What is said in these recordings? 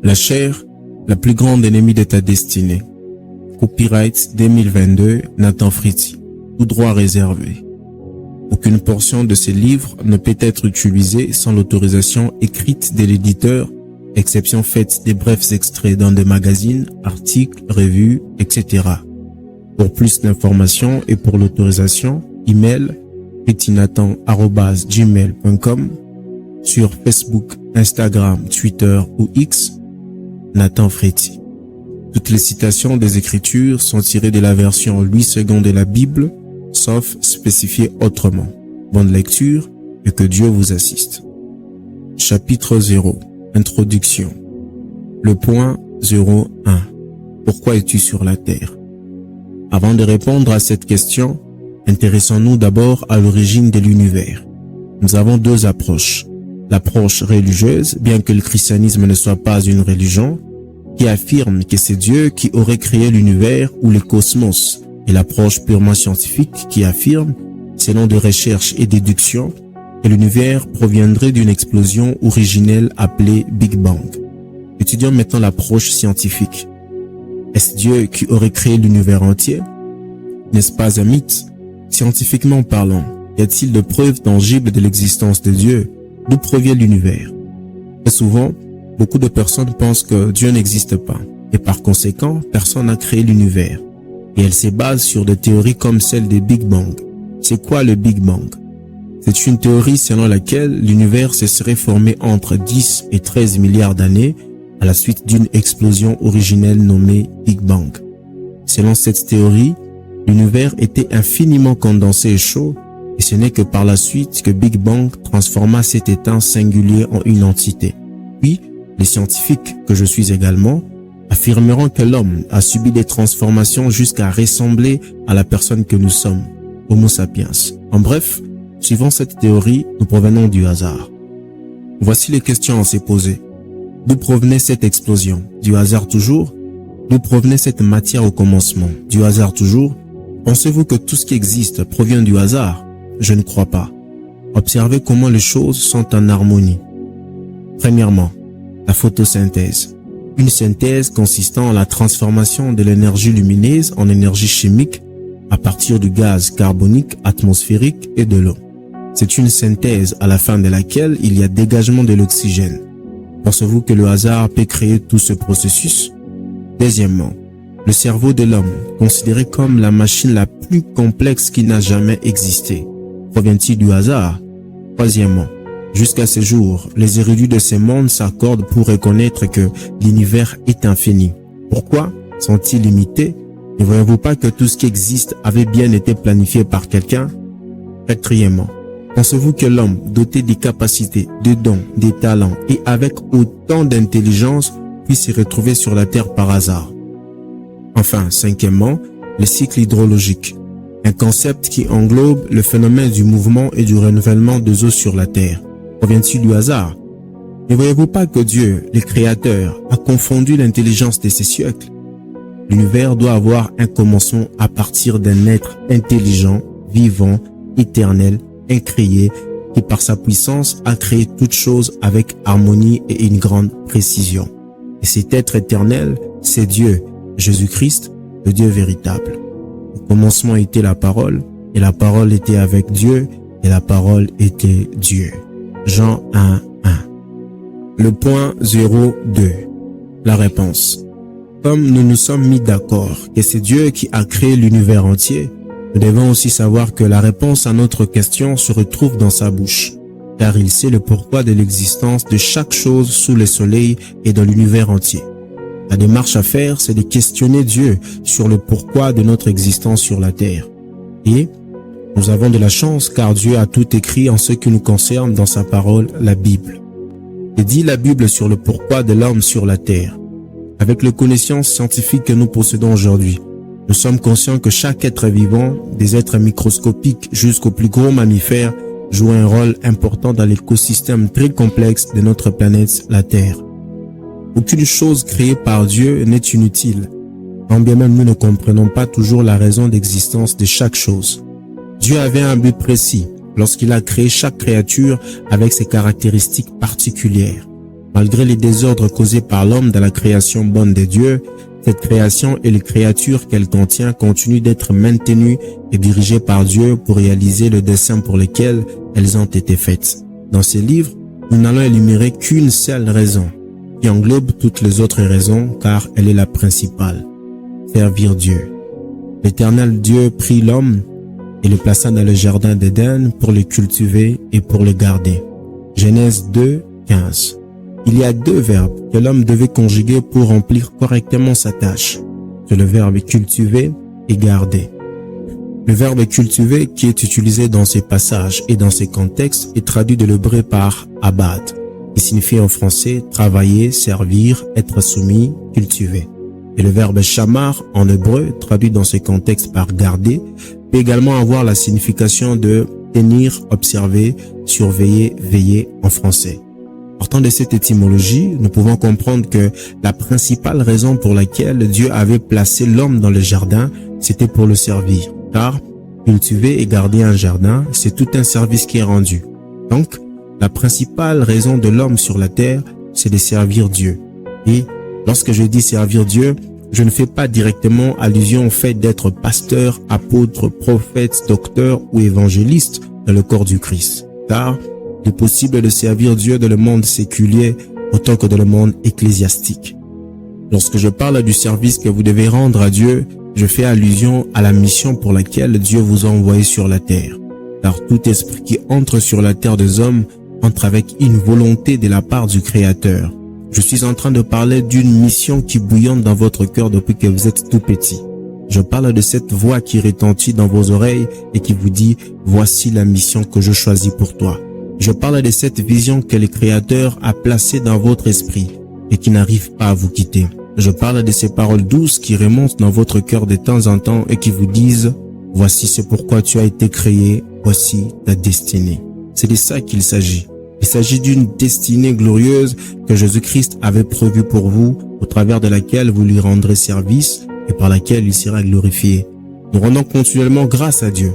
La chair, la plus grande ennemie de ta destinée. Copyright 2022, Nathan Fritzi. Tout droit réservé. Aucune portion de ces livres ne peut être utilisée sans l'autorisation écrite de l'éditeur, exception faite des brefs extraits dans des magazines, articles, revues, etc. Pour plus d'informations et pour l'autorisation, email fritzinathan@gmail.com, sur Facebook, Instagram, Twitter ou X, Nathan Fritzi. Toutes les citations des Écritures sont tirées de la version Louis II de la Bible, sauf spécifié autrement. Bonne lecture et que Dieu vous assiste. Chapitre 0. Introduction. Le point 01. Pourquoi es-tu sur la terre? Avant de répondre à cette question, intéressons-nous d'abord à l'origine de l'univers. Nous avons deux approches. L'approche religieuse, bien que le christianisme ne soit pas une religion, qui affirme que c'est Dieu qui aurait créé l'univers ou le cosmos, et l'approche purement scientifique qui affirme, selon des recherches et déductions, que l'univers proviendrait d'une explosion originelle appelée Big Bang. Étudions maintenant l'approche scientifique. Est-ce Dieu qui aurait créé l'univers entier? N'est-ce pas un mythe? Scientifiquement parlant, y a-t-il de preuves tangibles de l'existence de Dieu? D'où provient l'univers? Très souvent, beaucoup de personnes pensent que Dieu n'existe pas, et par conséquent, personne n'a créé l'univers. Et elles se basent sur des théories comme celle des Big Bang. C'est quoi le Big Bang? C'est une théorie selon laquelle l'univers se serait formé entre 10 et 13 milliards d'années à la suite d'une explosion originelle nommée Big Bang. Selon cette théorie, l'univers était infiniment condensé et chaud, et ce n'est que par la suite que Big Bang transforma cet état singulier en une entité. Puis, les scientifiques, que je suis également, affirmeront que l'homme a subi des transformations jusqu'à ressembler à la personne que nous sommes, Homo sapiens. En bref, suivant cette théorie, nous provenons du hasard. Voici les questions à se poser. D'où provenait cette explosion? Du hasard toujours? D'où provenait cette matière au commencement? Du hasard toujours? Pensez-vous que tout ce qui existe provient du hasard? Je ne crois pas. Observez comment les choses sont en harmonie. Premièrement, la photosynthèse. Une synthèse consistant en la transformation de l'énergie lumineuse en énergie chimique à partir du gaz carbonique atmosphérique et de l'eau. C'est une synthèse à la fin de laquelle il y a dégagement de l'oxygène. Pensez-vous que le hasard peut créer tout ce processus? Deuxièmement, le cerveau de l'homme, considéré comme la machine la plus complexe qui n'a jamais existé, provient-il du hasard? Troisièmement, jusqu'à ce jour, les érudits de ce monde s'accordent pour reconnaître que l'univers est infini. Pourquoi sont-ils limités? Ne voyez-vous pas que tout ce qui existe avait bien été planifié par quelqu'un? Quatrièmement, pensez-vous que l'homme, doté des capacités, de dons, des talents et avec autant d'intelligence, puisse se retrouver sur la Terre par hasard? Enfin, cinquièmement, le cycle hydrologique. Un concept qui englobe le phénomène du mouvement et du renouvellement des eaux sur la Terre. Provient-il du hasard? Ne voyez-vous pas que Dieu, le Créateur, a confondu l'intelligence de ces siècles? L'univers doit avoir un commencement à partir d'un être intelligent, vivant, éternel, incréé, qui par sa puissance a créé toutes choses avec harmonie et une grande précision. Et cet être éternel, c'est Dieu, Jésus-Christ, le Dieu véritable. Au commencement était la parole, et la parole était avec Dieu, et la parole était Dieu. Jean 1, 1. Le point 02. La réponse. Comme nous nous sommes mis d'accord que c'est Dieu qui a créé l'univers entier, nous devons aussi savoir que la réponse à notre question se retrouve dans sa bouche, car il sait le pourquoi de l'existence de chaque chose sous le soleil et dans l'univers entier. La démarche à faire, c'est de questionner Dieu sur le pourquoi de notre existence sur la terre. Et nous avons de la chance car Dieu a tout écrit en ce qui nous concerne dans sa parole, la Bible. Et dit la Bible sur le pourquoi de l'homme sur la terre. Avec les connaissances scientifiques que nous possédons aujourd'hui, nous sommes conscients que chaque être vivant, des êtres microscopiques jusqu'aux plus gros mammifères, joue un rôle important dans l'écosystème très complexe de notre planète, la Terre. Aucune chose créée par Dieu n'est inutile, quand bien même nous ne comprenons pas toujours la raison d'existence de chaque chose. Dieu avait un but précis lorsqu'il a créé chaque créature avec ses caractéristiques particulières. Malgré les désordres causés par l'homme dans la création bonne de Dieu, cette création et les créatures qu'elle contient continuent d'être maintenues et dirigées par Dieu pour réaliser le dessein pour lequel elles ont été faites. Dans ce livre, nous n'allons énumérer qu'une seule raison, qui englobe toutes les autres raisons car elle est la principale. Servir Dieu. L'Éternel Dieu prit l'homme et le plaça dans le jardin d'Éden pour le cultiver et pour le garder. Genèse 2, 15. Il y a deux verbes que l'homme devait conjuguer pour remplir correctement sa tâche. C'est le verbe cultiver et garder. Le verbe cultiver qui est utilisé dans ces passages et dans ces contextes est traduit de l'hébreu par abad, qui signifie en français travailler, servir, être soumis, cultiver. Et le verbe shamar en hébreu, traduit dans ce contexte par garder, peut également avoir la signification de tenir, observer, surveiller, veiller en français. Partant de cette étymologie, nous pouvons comprendre que la principale raison pour laquelle Dieu avait placé l'homme dans le jardin, c'était pour le servir. Car cultiver et garder un jardin, c'est tout un service qui est rendu. Donc, la principale raison de l'homme sur la terre, c'est de servir Dieu. Et lorsque je dis servir Dieu, je ne fais pas directement allusion au fait d'être pasteur, apôtre, prophète, docteur ou évangéliste dans le corps du Christ. Car il est possible de servir Dieu dans le monde séculier autant que dans le monde ecclésiastique. Lorsque je parle du service que vous devez rendre à Dieu, je fais allusion à la mission pour laquelle Dieu vous a envoyé sur la terre. Car tout esprit qui entre sur la terre des hommes entre avec une volonté de la part du Créateur. Je suis en train de parler d'une mission qui bouillonne dans votre cœur depuis que vous êtes tout petit. Je parle de cette voix qui retentit dans vos oreilles et qui vous dit « Voici la mission que je choisis pour toi ». Je parle de cette vision que le Créateur a placée dans votre esprit et qui n'arrive pas à vous quitter. Je parle de ces paroles douces qui remontent dans votre cœur de temps en temps et qui vous disent « Voici ce pourquoi tu as été créé, voici ta destinée ». C'est de ça qu'il s'agit. Il s'agit d'une destinée glorieuse que Jésus-Christ avait prévue pour vous, au travers de laquelle vous lui rendrez service et par laquelle il sera glorifié. Nous rendons continuellement grâce à Dieu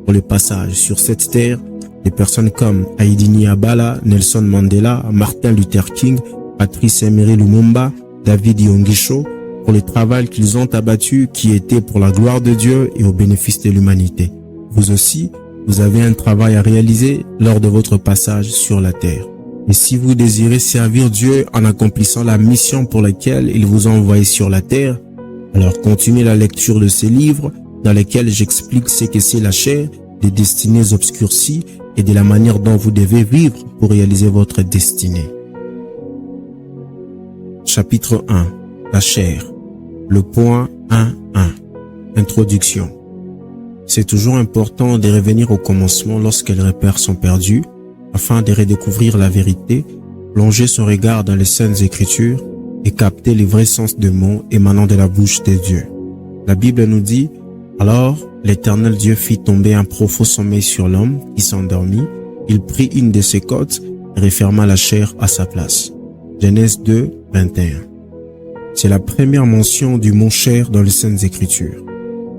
pour le passage sur cette terre des personnes comme Aïdini Abala, Nelson Mandela, Martin Luther King, Patrice Emery Lumumba, David Yongisho, pour le travail qu'ils ont abattu qui était pour la gloire de Dieu et au bénéfice de l'humanité. Vous aussi, vous avez un travail à réaliser lors de votre passage sur la terre. Et si vous désirez servir Dieu en accomplissant la mission pour laquelle il vous a envoyé sur la terre, alors continuez la lecture de ces livres dans lesquels j'explique ce que c'est la chair, des destinées obscurcies et de la manière dont vous devez vivre pour réaliser votre destinée. Chapitre 1. La chair. Le point 1.1. Introduction. C'est toujours important de revenir au commencement lorsque les repères sont perdus, afin de redécouvrir la vérité, plonger son regard dans les saintes écritures et capter les vrais sens des mots émanant de la bouche de Dieu. La Bible nous dit « Alors, l'Éternel Dieu fit tomber un profond sommeil sur l'homme qui s'endormit. Il prit une de ses côtes et referma la chair à sa place. » Genèse 2, 21. C'est la première mention du mot chair dans les saintes écritures.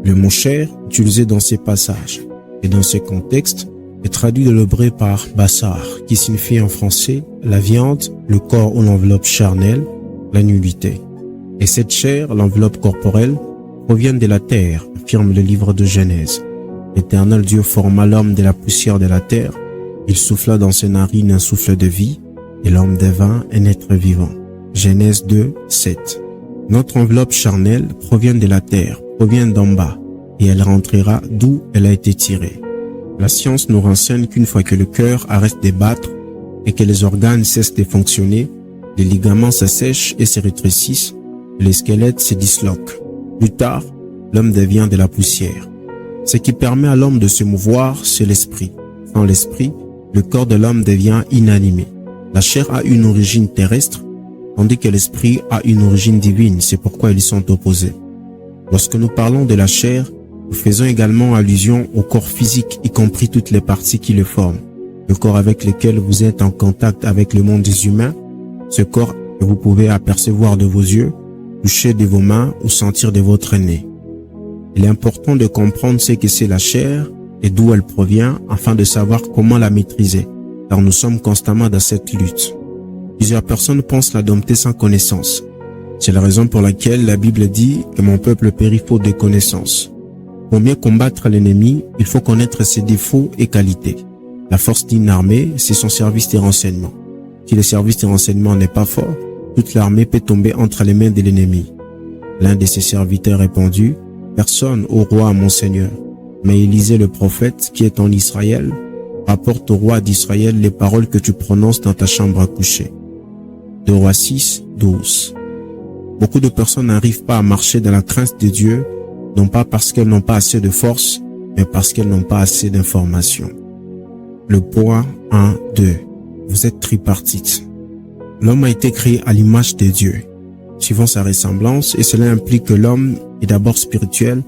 Le mot chair, utilisé dans ces passages et dans ce contexte, est traduit de l'hébreu par bassar, qui signifie en français la viande, le corps ou l'enveloppe charnelle, la nullité. Et cette chair, l'enveloppe corporelle, provient de la terre, affirme le livre de Genèse. L'Éternel Dieu forma l'homme de la poussière de la terre, il souffla dans ses narines un souffle de vie, et l'homme devint un être vivant. Genèse 2, 7. Notre enveloppe charnelle provient de la terre, provient d'en bas, et elle rentrera d'où elle a été tirée. La science nous renseigne qu'une fois que le cœur arrête de battre et que les organes cessent de fonctionner, les ligaments s'assèchent et se rétrécissent, les squelettes se disloquent. Plus tard, l'homme devient de la poussière. Ce qui permet à l'homme de se mouvoir, c'est l'esprit. Sans l'esprit, le corps de l'homme devient inanimé. La chair a une origine terrestre, tandis que l'esprit a une origine divine, c'est pourquoi ils sont opposés. Lorsque nous parlons de la chair, nous faisons également allusion au corps physique, y compris toutes les parties qui le forment. Le corps avec lequel vous êtes en contact avec le monde des humains, ce corps que vous pouvez apercevoir de vos yeux, toucher de vos mains ou sentir de votre nez. Il est important de comprendre ce que c'est la chair et d'où elle provient afin de savoir comment la maîtriser, car nous sommes constamment dans cette lutte. Plusieurs personnes pensent la dompter sans connaissance. C'est la raison pour laquelle la Bible dit que mon peuple périt faute de connaissance. Pour bien combattre l'ennemi, il faut connaître ses défauts et qualités. La force d'une armée, c'est son service de renseignement. Si le service de renseignement n'est pas fort, toute l'armée peut tomber entre les mains de l'ennemi. L'un de ses serviteurs répondit, « Personne au roi, mon Seigneur. » Mais Élisée le prophète, qui est en Israël, rapporte au roi d'Israël les paroles que tu prononces dans ta chambre à coucher. 2 Rois 6, 12. Beaucoup de personnes n'arrivent pas à marcher dans la crainte de Dieu, non pas parce qu'elles n'ont pas assez de force, mais parce qu'elles n'ont pas assez d'informations. Le point 1, 2. Vous êtes tripartite. L'homme a été créé à l'image de Dieu, suivant sa ressemblance, et cela implique que l'homme est d'abord spirituel,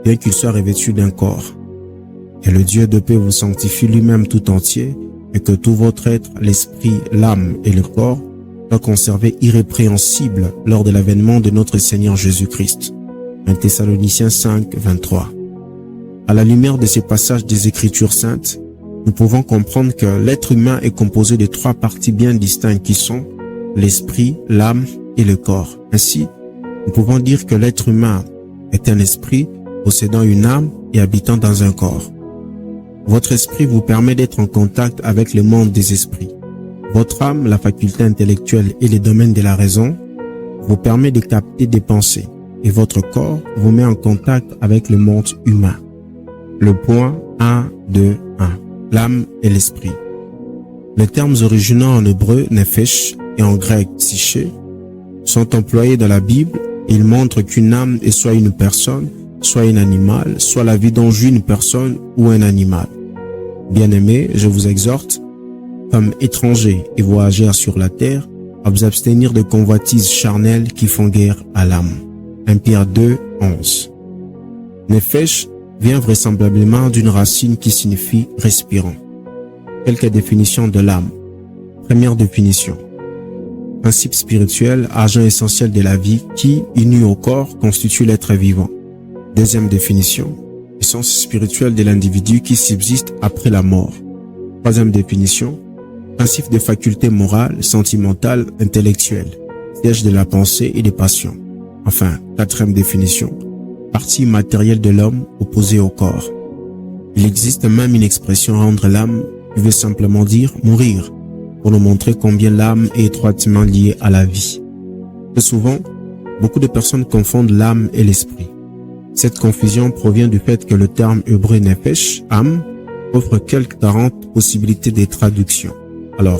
bien qu'il soit revêtu d'un corps. Et le Dieu de paix vous sanctifie lui-même tout entier, et que tout votre être, l'esprit, l'âme et le corps, soit conservé irrépréhensible lors de l'avènement de notre Seigneur Jésus-Christ. 1 Thessaloniciens 5, 23. À la lumière de ces passages des Écritures saintes, nous pouvons comprendre que l'être humain est composé de 3 parties bien distinctes qui sont l'esprit, l'âme et le corps. Ainsi, nous pouvons dire que l'être humain est un esprit possédant une âme et habitant dans un corps. Votre esprit vous permet d'être en contact avec le monde des esprits. Votre âme, la faculté intellectuelle et les domaines de la raison, vous permet de capter des pensées, et votre corps vous met en contact avec le monde humain. Le point 1, 2, 1. L'âme et l'esprit. Les termes originaux en hébreu, nephesh, et en grec, psyché, sont employés dans la Bible et ils montrent qu'une âme est soit une personne, soit un animal, soit la vie dont jouit une personne ou un animal. Bien-aimés, je vous exhorte, comme étrangers et voyageurs sur la terre, à vous abstenir de convoitises charnelles qui font guerre à l'âme. 1 Pierre 2, 11. Nephesh vient vraisemblablement d'une racine qui signifie respirant. Quelques définitions de l'âme. Première définition. Principe spirituel, agent essentiel de la vie qui, uni au corps, constitue l'être vivant. Deuxième définition. Essence spirituelle de l'individu qui subsiste après la mort. Troisième définition. Principe de faculté morale, sentimentale, intellectuelle. Siège de la pensée et des passions. Enfin, quatrième définition. Partie matérielle de l'homme opposée au corps. Il existe même une expression rendre l'âme qui veut simplement dire mourir, pour nous montrer combien l'âme est étroitement liée à la vie. Très souvent, beaucoup de personnes confondent l'âme et l'esprit. Cette confusion provient du fait que le terme hébreu nephesh, âme, offre quelques 40 possibilités de traduction. Alors,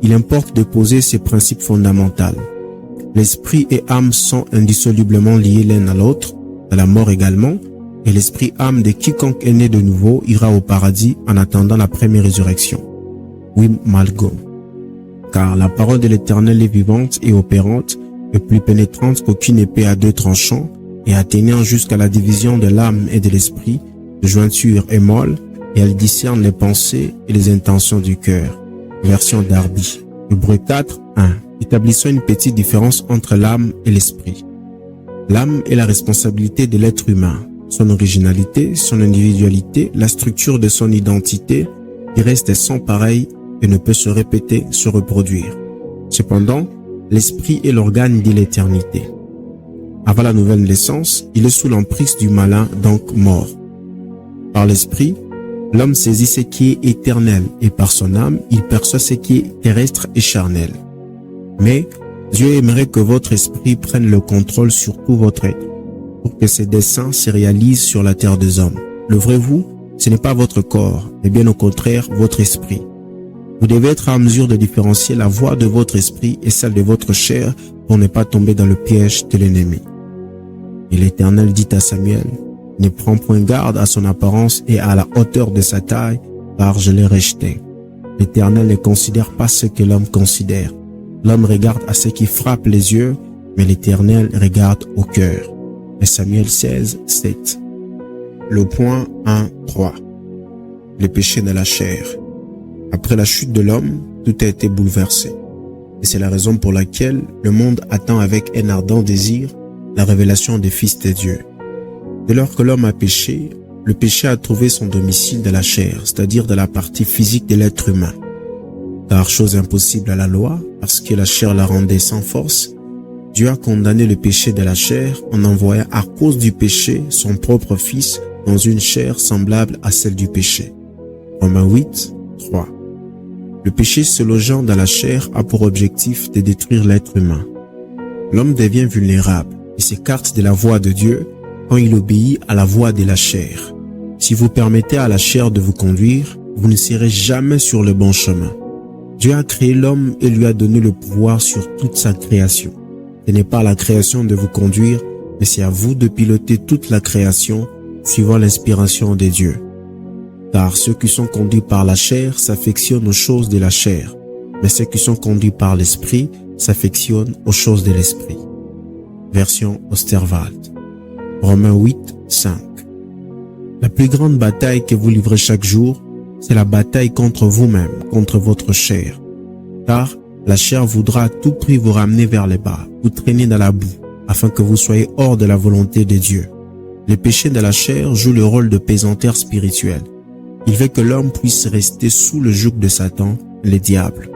il importe de poser ces principes fondamentaux. L'esprit et âme sont indissolublement liés l'un à l'autre, à la mort également, et l'esprit-âme de quiconque est né de nouveau ira au paradis en attendant la première résurrection. Wim Malgo. Car la parole de l'Éternel est vivante et opérante, et plus pénétrante qu'aucune épée à 2 tranchants, et atteignant jusqu'à la division de l'âme et de l'esprit, de jointure et moelle, et elle discerne les pensées et les intentions du cœur. Version Darby. Hébreux 4, 1. Établissons une petite différence entre l'âme et l'esprit. L'âme est la responsabilité de l'être humain, son originalité, son individualité, la structure de son identité, qui reste sans pareil et ne peut se répéter, se reproduire. Cependant, l'esprit est l'organe de l'éternité. Avant la nouvelle naissance, il est sous l'emprise du malin, donc mort. Par l'esprit, l'homme saisit ce qui est éternel et par son âme, il perçoit ce qui est terrestre et charnel. Mais Dieu aimerait que votre esprit prenne le contrôle sur tout votre être, pour que ses desseins se réalisent sur la terre des hommes. Le vrai vous, ce n'est pas votre corps, mais bien au contraire votre esprit. Vous devez être en mesure de différencier la voix de votre esprit et celle de votre chair pour ne pas tomber dans le piège de l'ennemi. Et l'Éternel dit à Samuel, « Ne prends point garde à son apparence et à la hauteur de sa taille, car je l'ai rejeté. » L'Éternel ne considère pas ce que l'homme considère. L'homme regarde à ce qui frappe les yeux, mais l'Éternel regarde au cœur. Et Samuel 16, 7. Le point 1, 3. Le péché de la chair. Après la chute de l'homme, tout a été bouleversé. Et c'est la raison pour laquelle le monde attend avec un ardent désir la révélation des fils de Dieu. Dès lors que l'homme a péché, le péché a trouvé son domicile de la chair, c'est-à-dire de la partie physique de l'être humain. Car chose impossible à la loi, parce que la chair la rendait sans force, Dieu a condamné le péché de la chair en envoyant à cause du péché son propre Fils dans une chair semblable à celle du péché. Romains 8, 3. Le péché se logeant dans la chair a pour objectif de détruire l'être humain. L'homme devient vulnérable et s'écarte de la voie de Dieu quand il obéit à la voie de la chair. Si vous permettez à la chair de vous conduire, vous ne serez jamais sur le bon chemin. Dieu a créé l'homme et lui a donné le pouvoir sur toute sa création. Ce n'est pas à la création de vous conduire, mais c'est à vous de piloter toute la création suivant l'inspiration de Dieu. Car ceux qui sont conduits par la chair s'affectionnent aux choses de la chair, mais ceux qui sont conduits par l'esprit s'affectionnent aux choses de l'esprit. Version Osterwald. Romains 8, 5. La plus grande bataille que vous livrez chaque jour, c'est la bataille contre vous-même, contre votre chair. Car la chair voudra à tout prix vous ramener vers les bas, vous traîner dans la boue, afin que vous soyez hors de la volonté de Dieu. Le péché de la chair joue le rôle de pesanteur spirituel. Il veut que l'homme puisse rester sous le joug de Satan, le diable.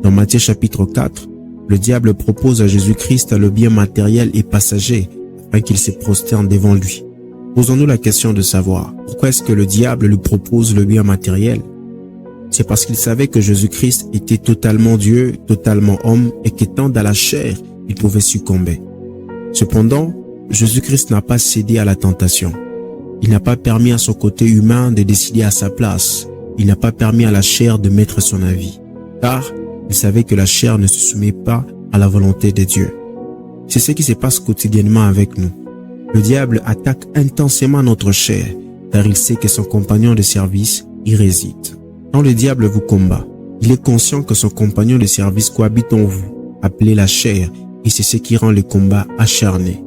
Dans Matthieu chapitre 4, le diable propose à Jésus-Christ le bien matériel et passager, afin qu'il se prosterne devant lui. Posons-nous la question de savoir, pourquoi est-ce que le diable lui propose le bien matériel? C'est parce qu'il savait que Jésus-Christ était totalement Dieu, totalement homme, et qu'étant dans la chair, il pouvait succomber. Cependant, Jésus-Christ n'a pas cédé à la tentation. Il n'a pas permis à son côté humain de décider à sa place. Il n'a pas permis à la chair de mettre son avis. Car il savait que la chair ne se soumet pas à la volonté de Dieu. C'est ce qui se passe quotidiennement avec nous. Le diable attaque intensément notre chair, car il sait que son compagnon de service y réside. Quand le diable vous combat, il est conscient que son compagnon de service cohabite en vous, appelé la chair, et c'est ce qui rend le combat acharné.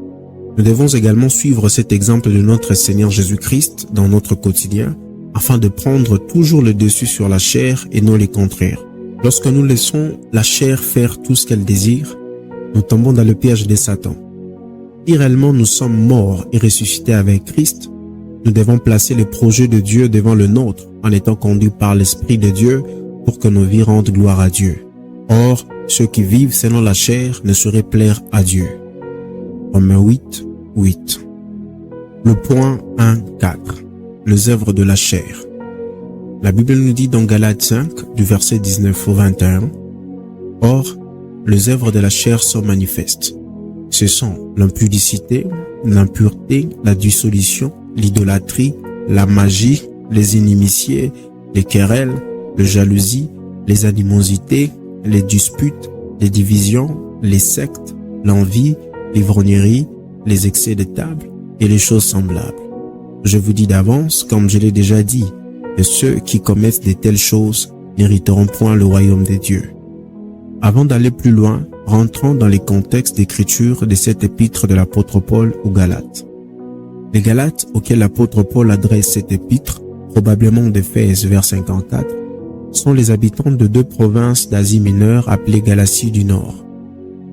Nous devons également suivre cet exemple de notre Seigneur Jésus-Christ dans notre quotidien, afin de prendre toujours le dessus sur la chair et non le contraire. Lorsque nous laissons la chair faire tout ce qu'elle désire, nous tombons dans le piège de Satan. Si réellement nous sommes morts et ressuscités avec Christ, nous devons placer le projet de Dieu devant le nôtre en étant conduits par l'Esprit de Dieu pour que nos vies rendent gloire à Dieu. Or, ceux qui vivent selon la chair ne sauraient plaire à Dieu. Romains 8, 8. Le point 1, 4. Les œuvres de la chair. La Bible nous dit dans Galates 5, du verset 19 au 21, « Or, les œuvres de la chair sont manifestes. Ce sont l'impudicité, l'impureté, la dissolution, l'idolâtrie, la magie, les inimitiés, les querelles, les jalousies, les animosités, les disputes, les divisions, les sectes, l'envie, l'ivrognerie, les excès de table et les choses semblables. Je vous dis d'avance, comme je l'ai déjà dit, que ceux qui commettent de telles choses n'hériteront point le royaume des dieux. » Avant d'aller plus loin, rentrons dans les contextes d'écriture de cette épître de l'apôtre Paul aux Galates. Les Galates auxquels l'apôtre Paul adresse cette épître, probablement d'Éphèse vers 54, sont les habitants de deux provinces d'Asie mineure appelées Galatie du Nord.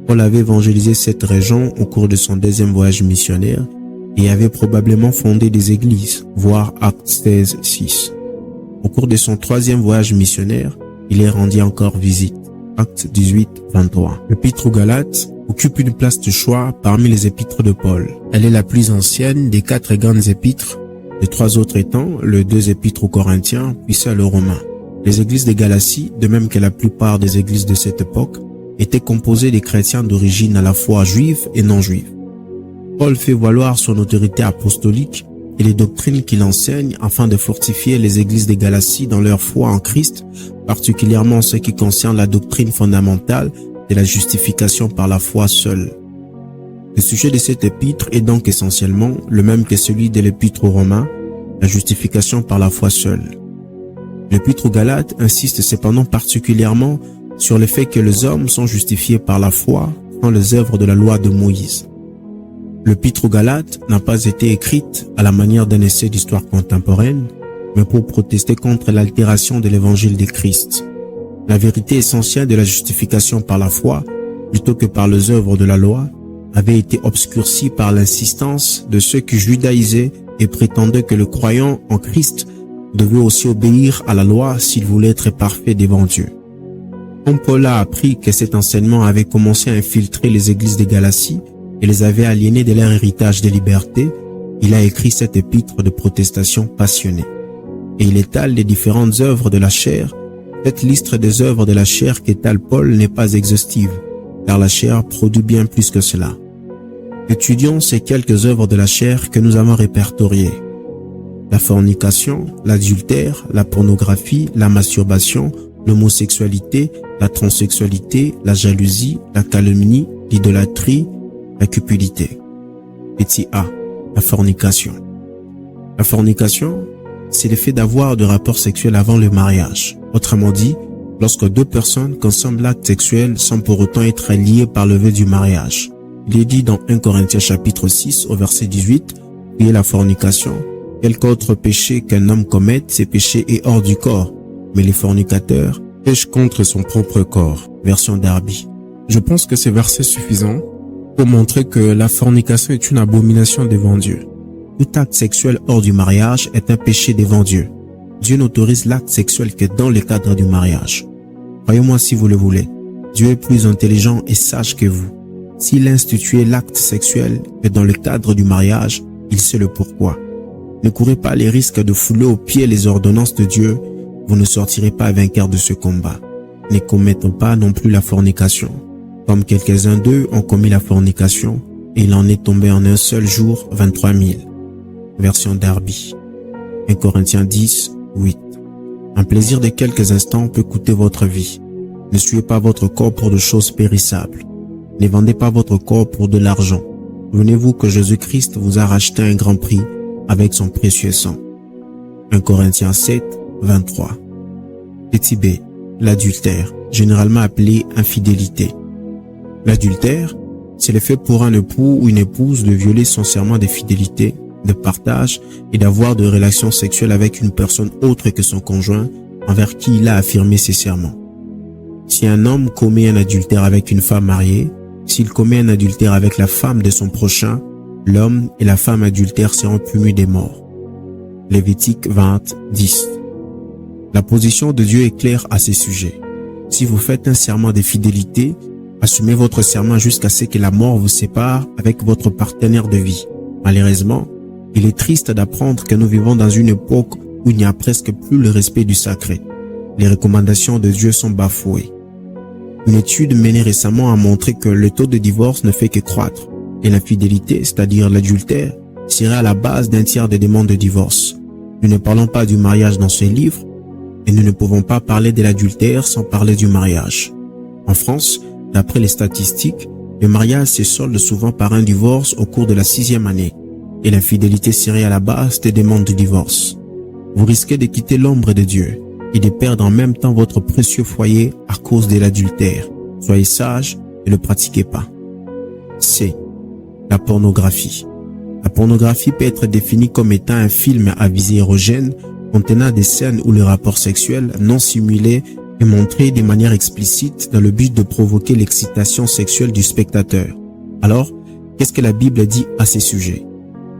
Paul avait évangélisé cette région au cours de son deuxième voyage missionnaire et avait probablement fondé des églises, voire Actes 16, 6. Au cours de son troisième voyage missionnaire, il est rendu encore visite. Actes 18, 23. L'épître aux Galates occupe une place de choix parmi les épîtres de Paul. Elle est la plus ancienne des 4 grandes épîtres, les 3 autres étant les 2 épîtres aux Corinthiens puis celle aux Romains. Les églises de Galatie, de même que la plupart des églises de cette époque, étaient composées de chrétiens d'origine à la fois juive et non juive. Paul fait valoir son autorité apostolique et les doctrines qu'il enseigne afin de fortifier les églises de Galatie dans leur foi en Christ, particulièrement en ce qui concerne la doctrine fondamentale de la justification par la foi seule. Le sujet de cette épître est donc essentiellement le même que celui de l'épître aux Romains, la justification par la foi seule. L'épître aux Galates insiste cependant particulièrement sur le fait que les hommes sont justifiés par la foi dans les œuvres de la loi de Moïse. L'épître aux Galates n'a pas été écrite à la manière d'un essai d'histoire contemporaine, mais pour protester contre l'altération de l'évangile de Christ. La vérité essentielle de la justification par la foi, plutôt que par les œuvres de la loi, avait été obscurcie par l'insistance de ceux qui judaïsaient et prétendaient que le croyant en Christ devait aussi obéir à la loi s'il voulait être parfait devant Dieu. Quand Paul a appris que cet enseignement avait commencé à infiltrer les églises de Galatie et les avait aliénés de leur héritage de liberté, il a écrit cette épître de protestation passionnée. Et il étale les différentes œuvres de la chair. Cette liste des œuvres de la chair qu'étale Paul n'est pas exhaustive, car la chair produit bien plus que cela. Étudions ces quelques œuvres de la chair que nous avons répertoriées. La fornication, l'adultère, la pornographie, la masturbation, l'homosexualité, la transsexualité, la jalousie, la calomnie, l'idolâtrie, la cupidité. Petit a, la fornication. La fornication, c'est le fait d'avoir de rapports sexuels avant le mariage. Autrement dit, lorsque deux personnes consomment l'acte sexuel sans pour autant être liées par le vœu du mariage. Il est dit dans 1 Corinthiens chapitre 6 au verset 18, qui est la fornication. Quelque autre péché qu'un homme commette, ce péché est hors du corps, mais les fornicateurs pêchent contre son propre corps. Version Darby. Je pense que ces versets suffisants pour montrer que la fornication est une abomination devant Dieu. Tout acte sexuel hors du mariage est un péché devant Dieu. Dieu n'autorise l'acte sexuel que dans le cadre du mariage. Croyez-moi si vous le voulez, Dieu est plus intelligent et sage que vous. S'il a institué l'acte sexuel que dans le cadre du mariage, il sait le pourquoi. Ne courez pas les risques de fouler aux pieds les ordonnances de Dieu, vous ne sortirez pas vainqueur de ce combat. Ne commettons pas non plus la fornication. Comme quelques-uns d'eux ont commis la fornication, et il en est tombé en un seul jour 23 000. Version Darby. 1 Corinthiens 10, 8. Un plaisir de quelques instants peut coûter votre vie. Ne suivez pas votre corps pour de choses périssables. Ne vendez pas votre corps pour de l'argent. Souvenez-vous que Jésus-Christ vous a racheté un grand prix avec son précieux sang. 1 Corinthiens 7, 23. Petit b. L'adultère, généralement appelé infidélité. L'adultère, c'est le fait pour un époux ou une épouse de violer son serment de fidélité, de partage et d'avoir de relations sexuelles avec une personne autre que son conjoint envers qui il a affirmé ses serments. Si un homme commet un adultère avec une femme mariée, s'il commet un adultère avec la femme de son prochain, l'homme et la femme adultère seront punis de mort. Lévitique 20, 10. La position de Dieu est claire à ce sujet. Si vous faites un serment de fidélité, assumez votre serment jusqu'à ce que la mort vous sépare avec votre partenaire de vie. Malheureusement, il est triste d'apprendre que nous vivons dans une époque où il n'y a presque plus le respect du sacré. Les recommandations de Dieu sont bafouées. Une étude menée récemment a montré que le taux de divorce ne fait que croître et l'infidélité, c'est-à-dire l'adultère, serait à la base d'un tiers des demandes de divorce. Nous ne parlons pas du mariage dans ce livre et nous ne pouvons pas parler de l'adultère sans parler du mariage. En France, d'après les statistiques, le mariage se solde souvent par un divorce au cours de la 6e année et l'infidélité serait à la base des demandes de divorce. Vous risquez de quitter l'ombre de Dieu et de perdre en même temps votre précieux foyer à cause de l'adultère. Soyez sages et ne le pratiquez pas. C. La pornographie. La pornographie peut être définie comme étant un film à visée érogène contenant des scènes où le rapport sexuel non simulé est montré de manière explicite dans le but de provoquer l'excitation sexuelle du spectateur. Alors, qu'est-ce que la Bible dit à ces sujets?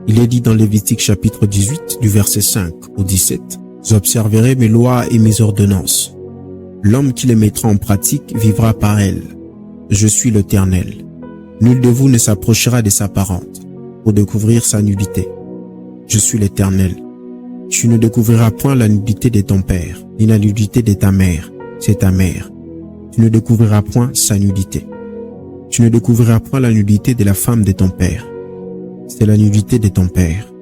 Il est dit dans Lévitique chapitre 18 du verset 5 au 17. J'observerai mes lois et mes ordonnances. L'homme qui les mettra en pratique vivra par elles. Je suis l'Éternel. Nul de vous ne s'approchera de sa parente pour découvrir sa nudité. Je suis l'Éternel. Tu ne découvriras point la nudité de ton père, ni la nudité de ta mère, c'est ta mère. Tu ne découvriras point sa nudité. Tu ne découvriras point la nudité de la femme de ton père, c'est la nudité de ton père.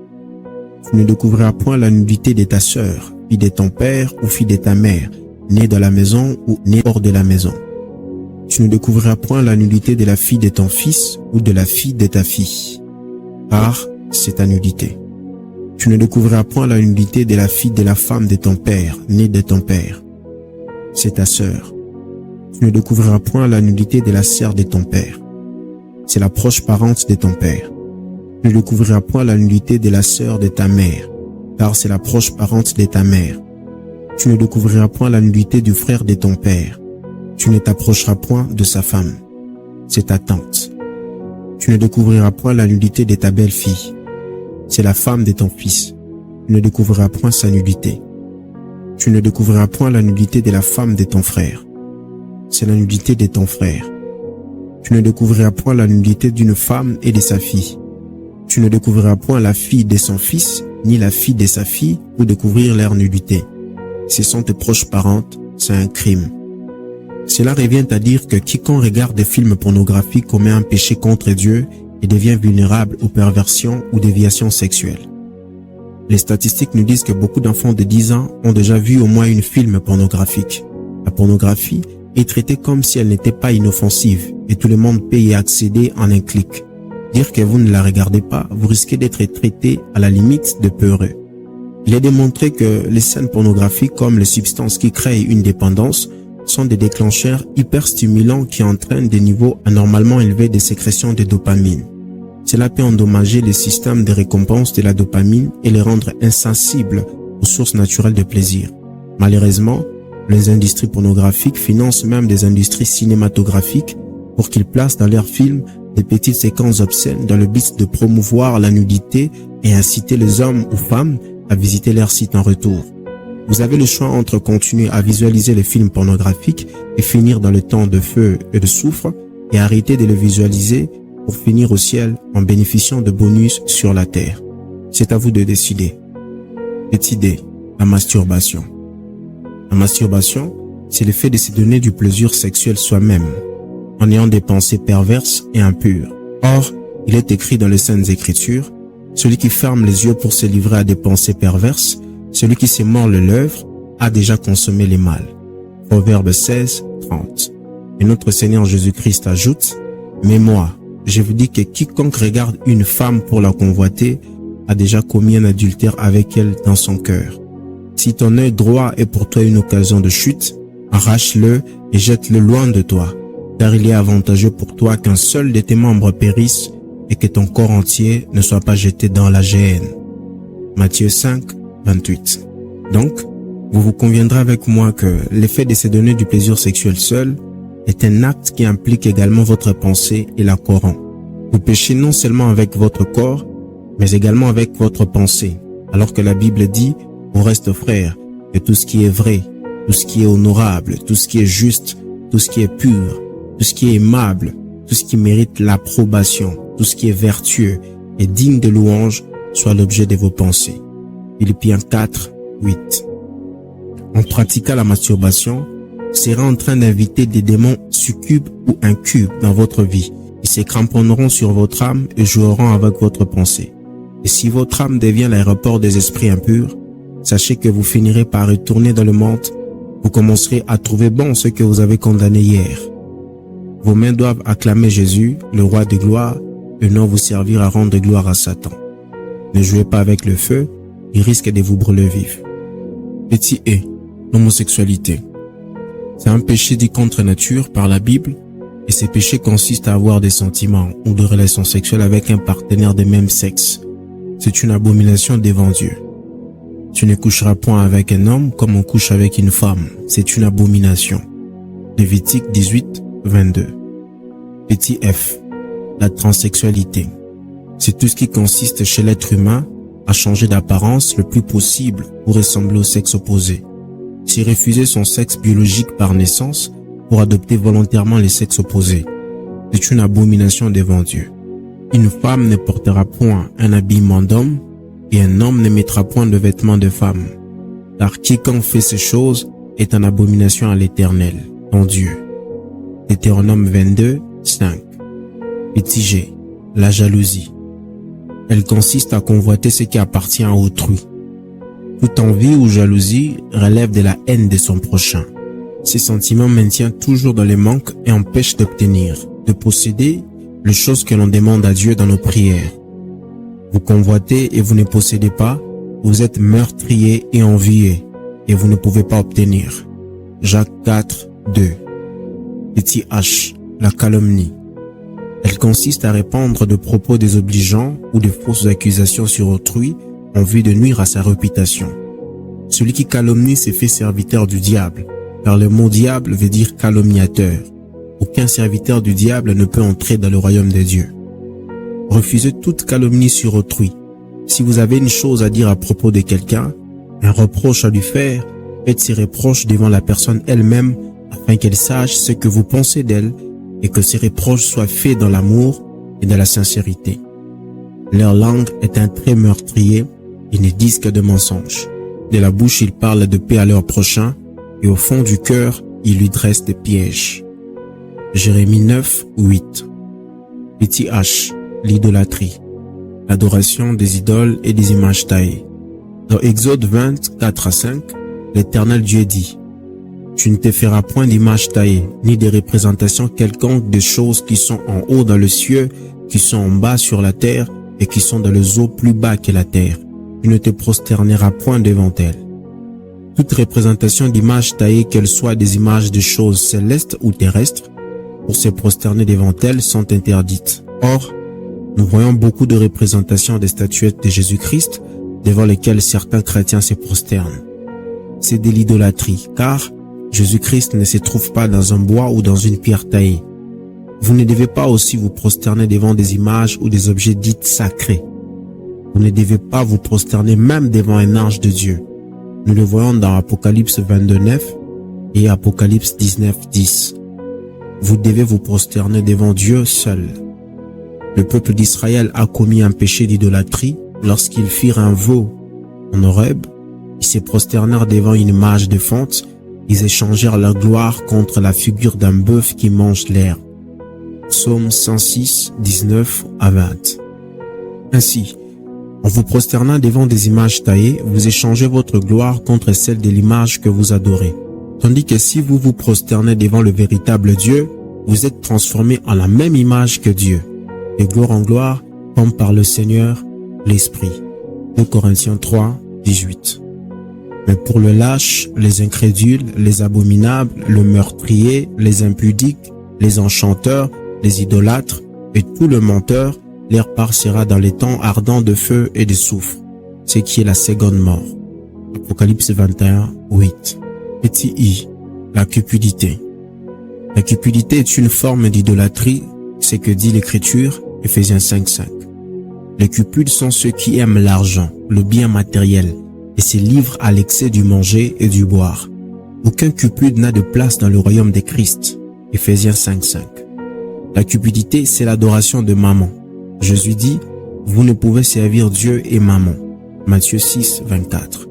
Tu ne découvriras point la nudité de ta sœur, fille de ton père ou fille de ta mère, née dans la maison ou née hors de la maison. Tu ne découvriras point la nudité de la fille de ton fils ou de la fille de ta fille, car c'est ta nudité. Tu ne découvriras point la nudité de la fille de la femme de ton père, née de ton père, c'est ta sœur. Tu ne découvriras point la nudité de la sœur de ton père, c'est la proche parente de ton père. Tu ne découvriras point la nudité de la sœur de ta mère, car c'est la proche parente de ta mère. Tu ne découvriras point la nudité du frère de ton père. Tu ne t'approcheras point de sa femme, c'est ta tante. Tu ne découvriras point la nudité de ta belle-fille, c'est la femme de ton fils. Tu ne découvriras point sa nudité. Tu ne découvriras point la nudité de la femme de ton frère, c'est la nudité de ton frère. Tu ne découvriras point la nudité d'une femme et de sa fille. Tu ne découvriras point la fille de son fils, ni la fille de sa fille, pour découvrir leur nudité. Si ce sont tes proches parentes, c'est un crime. Cela revient à dire que quiconque regarde des films pornographiques commet un péché contre Dieu et devient vulnérable aux perversions ou déviations sexuelles. Les statistiques nous disent que beaucoup d'enfants de 10 ans ont déjà vu au moins une film pornographique. La pornographie est traitée comme si elle n'était pas inoffensive et tout le monde peut y accéder en un clic. Dire que vous ne la regardez pas, vous risquez d'être traité à la limite de peureux. Il est démontré que les scènes pornographiques comme les substances qui créent une dépendance sont des déclencheurs hyper stimulants qui entraînent des niveaux anormalement élevés de sécrétion de dopamine. Cela peut endommager les systèmes de récompense de la dopamine et les rendre insensibles aux sources naturelles de plaisir. Malheureusement, les industries pornographiques financent même des industries cinématographiques pour qu'ils placent dans leurs films des petites séquences obscènes dans le but de promouvoir la nudité et inciter les hommes ou femmes à visiter leur site en retour. Vous avez le choix entre continuer à visualiser les films pornographiques et finir dans le temps de feu et de soufre et arrêter de les visualiser pour finir au ciel en bénéficiant de bonus sur la terre. C'est à vous de décider. Petit D, la masturbation. La masturbation, c'est le fait de se donner du plaisir sexuel soi-même, en ayant des pensées perverses et impures. Or, il est écrit dans les Saintes Écritures, celui qui ferme les yeux pour se livrer à des pensées perverses, celui qui se mord le lèvre a déjà consommé les mal. Proverbe 16, 30. Et notre Seigneur Jésus-Christ ajoute, mais moi, je vous dis que quiconque regarde une femme pour la convoiter a déjà commis un adultère avec elle dans son cœur. Si ton œil droit est pour toi une occasion de chute, arrache-le et jette-le loin de toi, car il est avantageux pour toi qu'un seul de tes membres périsse et que ton corps entier ne soit pas jeté dans la géhenne. Matthieu 5, 28. Donc, vous vous conviendrez avec moi que l'effet de se donner du plaisir sexuel seul est un acte qui implique également votre pensée et la corrompt. Vous péchez non seulement avec votre corps, mais également avec votre pensée, alors que la Bible dit, au reste frères, que tout ce qui est vrai, tout ce qui est honorable, tout ce qui est juste, tout ce qui est pur, tout ce qui est aimable, tout ce qui mérite l'approbation, tout ce qui est vertueux et digne de louange soit l'objet de vos pensées. Philippiens 4, 8. En pratiquant la masturbation, vous serez en train d'inviter des démons succubes ou incubes dans votre vie. Ils se cramponneront sur votre âme et joueront avec votre pensée. Et si votre âme devient l'aéroport des esprits impurs, sachez que vous finirez par retourner dans le monde. Vous commencerez à trouver bon ce que vous avez condamné hier. Vos mains doivent acclamer Jésus, le roi de gloire, et non vous servir à rendre gloire à Satan. Ne jouez pas avec le feu, il risque de vous brûler vif. Petit E, l'homosexualité. C'est un péché dit contre nature par la Bible, et ce péché consiste à avoir des sentiments ou des relations sexuelles avec un partenaire de même sexe. C'est une abomination devant Dieu. Tu ne coucheras point avec un homme comme on couche avec une femme. C'est une abomination. Lévitique 18, 22. Petit F, la transsexualité. C'est tout ce qui consiste chez l'être humain à changer d'apparence le plus possible pour ressembler au sexe opposé. C'est refuser son sexe biologique par naissance pour adopter volontairement les sexes opposés. C'est une abomination devant Dieu. Une femme ne portera point un habillement d'homme et un homme ne mettra point de vêtements de femme. Car quiconque fait ces choses est en abomination à l'Éternel, ton Dieu. Deutéronome 22, 5. Petit G, la jalousie. Elle consiste à convoiter ce qui appartient à autrui. Toute envie ou jalousie relève de la haine de son prochain. Ces sentiments maintiennent toujours dans les manques et empêchent d'obtenir, de posséder les choses que l'on demande à Dieu dans nos prières. Vous convoitez et vous ne possédez pas, vous êtes meurtrier et envié, et vous ne pouvez pas obtenir. Jacques 4, 2. Petit H, la calomnie. Elle consiste à répandre de propos désobligeants ou de fausses accusations sur autrui en vue de nuire à sa réputation. Celui qui calomnie s'est fait serviteur du diable, car le mot diable veut dire calomniateur. Aucun serviteur du diable ne peut entrer dans le royaume de Dieu. Refusez toute calomnie sur autrui. Si vous avez une chose à dire à propos de quelqu'un, un reproche à lui faire, faites ces reproches devant la personne elle-même afin qu'elle sache ce que vous pensez d'elle et que ses reproches soient faits dans l'amour et dans la sincérité. Leur langue est un trait meurtrier, ils ne disent que de mensonges. De la bouche, ils parlent de paix à leur prochain, et au fond du cœur, ils lui dressent des pièges. Jérémie 9, 8. Petit H, l'idolâtrie, l'adoration des idoles et des images taillées. Dans Exode 20, 4 à 5, l'Éternel Dieu dit: Tu ne te feras point d'image taillée, ni de représentation quelconque des choses qui sont en haut dans le ciel, qui sont en bas sur la terre, et qui sont dans les eaux plus bas que la terre. Tu ne te prosterneras point devant elles. Toute représentation d'image taillée, qu'elle soit des images de choses célestes ou terrestres, pour se prosterner devant elles sont interdites. Or, nous voyons beaucoup de représentations des statuettes de Jésus-Christ devant lesquelles certains chrétiens se prosternent. C'est de l'idolâtrie, car Jésus-Christ ne se trouve pas dans un bois ou dans une pierre taillée. Vous ne devez pas aussi vous prosterner devant des images ou des objets dits sacrés. Vous ne devez pas vous prosterner même devant un ange de Dieu. Nous le voyons dans Apocalypse 22, 9 et Apocalypse 19, 10. Vous devez vous prosterner devant Dieu seul. Le peuple d'Israël a commis un péché d'idolâtrie lorsqu'ils firent un veau en Horeb. Ils se prosternèrent devant une image de fonte. Ils échangèrent leur gloire contre la figure d'un bœuf qui mange l'herbe. Psaume 106, 19 à 20. Ainsi, en vous prosternant devant des images taillées, vous échangez votre gloire contre celle de l'image que vous adorez. Tandis que si vous vous prosternez devant le véritable Dieu, vous êtes transformé en la même image que Dieu, de gloire en gloire, comme par le Seigneur, l'Esprit. 2 Corinthiens 3, 18. Mais pour le lâche, les incrédules, les abominables, le meurtrier, les impudiques, les enchanteurs, les idolâtres et tout le menteur, leur part sera dans les temps ardents de feu et de soufre, ce qui est la seconde mort. Apocalypse 21, 8. Petit I, la cupidité. La cupidité est une forme d'idolâtrie, c'est que dit l'Écriture, Ephésiens 5, 5. Les cupides sont ceux qui aiment l'argent, le bien matériel, et se livrent à l'excès du manger et du boire. Aucun cupide n'a de place dans le royaume de Christ. Ephésiens 5, 5. La cupidité, c'est l'adoration de maman. Jésus dit, vous ne pouvez servir Dieu et maman. Matthieu 6, 24.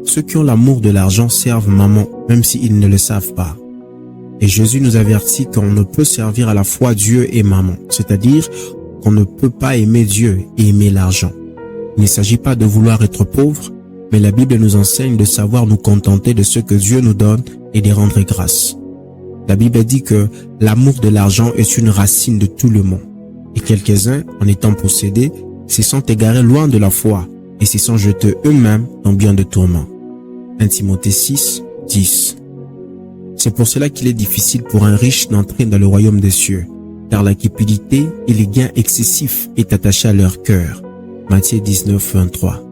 Ceux qui ont l'amour de l'argent servent maman, même s'ils ne le savent pas. Et Jésus nous avertit qu'on ne peut servir à la fois Dieu et maman, c'est-à-dire qu'on ne peut pas aimer Dieu et aimer l'argent. Il ne s'agit pas de vouloir être pauvre, mais la Bible nous enseigne de savoir nous contenter de ce que Dieu nous donne et de rendre grâce. La Bible dit que l'amour de l'argent est une racine de tout le monde. Et quelques-uns, en étant possédés, se sont égarés loin de la foi et se sont jetés eux-mêmes dans bien de tourments. 1 Timothée 6, 10. C'est pour cela qu'il est difficile pour un riche d'entrer dans le royaume des cieux, car la cupidité et les gains excessifs est attaché à leur cœur. Matthieu 19, 23.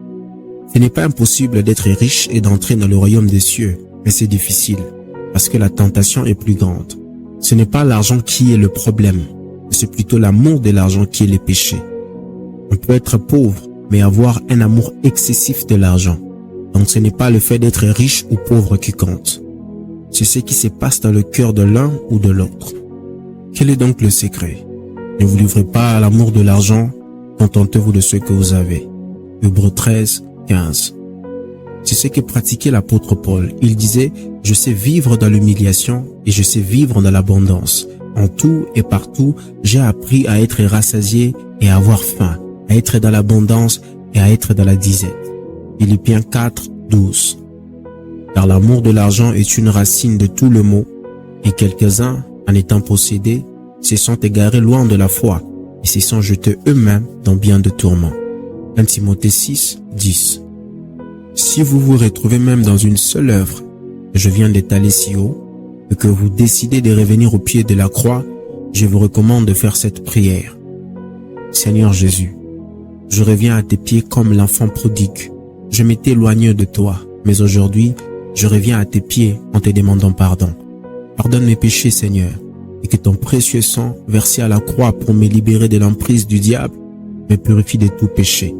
Ce n'est pas impossible d'être riche et d'entrer dans le royaume des cieux, mais c'est difficile, parce que la tentation est plus grande. Ce n'est pas l'argent qui est le problème, c'est plutôt l'amour de l'argent qui est le péché. On peut être pauvre, mais avoir un amour excessif de l'argent. Donc ce n'est pas le fait d'être riche ou pauvre qui compte. C'est ce qui se passe dans le cœur de l'un ou de l'autre. Quel est donc le secret? Ne vous livrez pas à l'amour de l'argent, contentez-vous de ce que vous avez. Hébreux 13, 15. C'est ce que pratiquait l'apôtre Paul. Il disait, je sais vivre dans l'humiliation et je sais vivre dans l'abondance. En tout et partout, j'ai appris à être rassasié et à avoir faim, à être dans l'abondance et à être dans la disette. Philippiens 4, 12. Car l'amour de l'argent est une racine de tout le maux, et quelques-uns, en étant possédés, se sont égarés loin de la foi et se sont jetés eux-mêmes dans bien de tourments. 1 Timothée 6, 10. Si vous vous retrouvez même dans une seule œuvre que je viens d'étaler si haut, et que vous décidez de revenir au pied de la croix, je vous recommande de faire cette prière. Seigneur Jésus, je reviens à tes pieds comme l'enfant prodigue. Je m'étais éloigné de toi, mais aujourd'hui, je reviens à tes pieds en te demandant pardon. Pardonne mes péchés, Seigneur, et que ton précieux sang, versé à la croix pour me libérer de l'emprise du diable, me purifie de tout péché.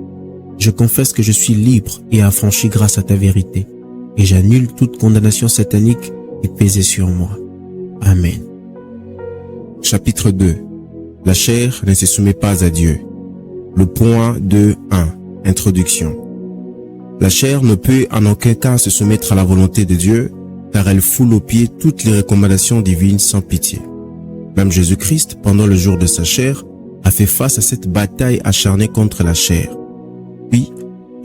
Je confesse que je suis libre et affranchi grâce à ta vérité, et j'annule toute condamnation satanique qui pesait sur moi. Amen. Chapitre 2. La chair ne se soumet pas à Dieu. Le point 2.1. Introduction. La chair ne peut en aucun cas se soumettre à la volonté de Dieu, car elle foule aux pieds toutes les recommandations divines sans pitié. Même Jésus-Christ, pendant le jour de sa chair, a fait face à cette bataille acharnée contre la chair. Puis,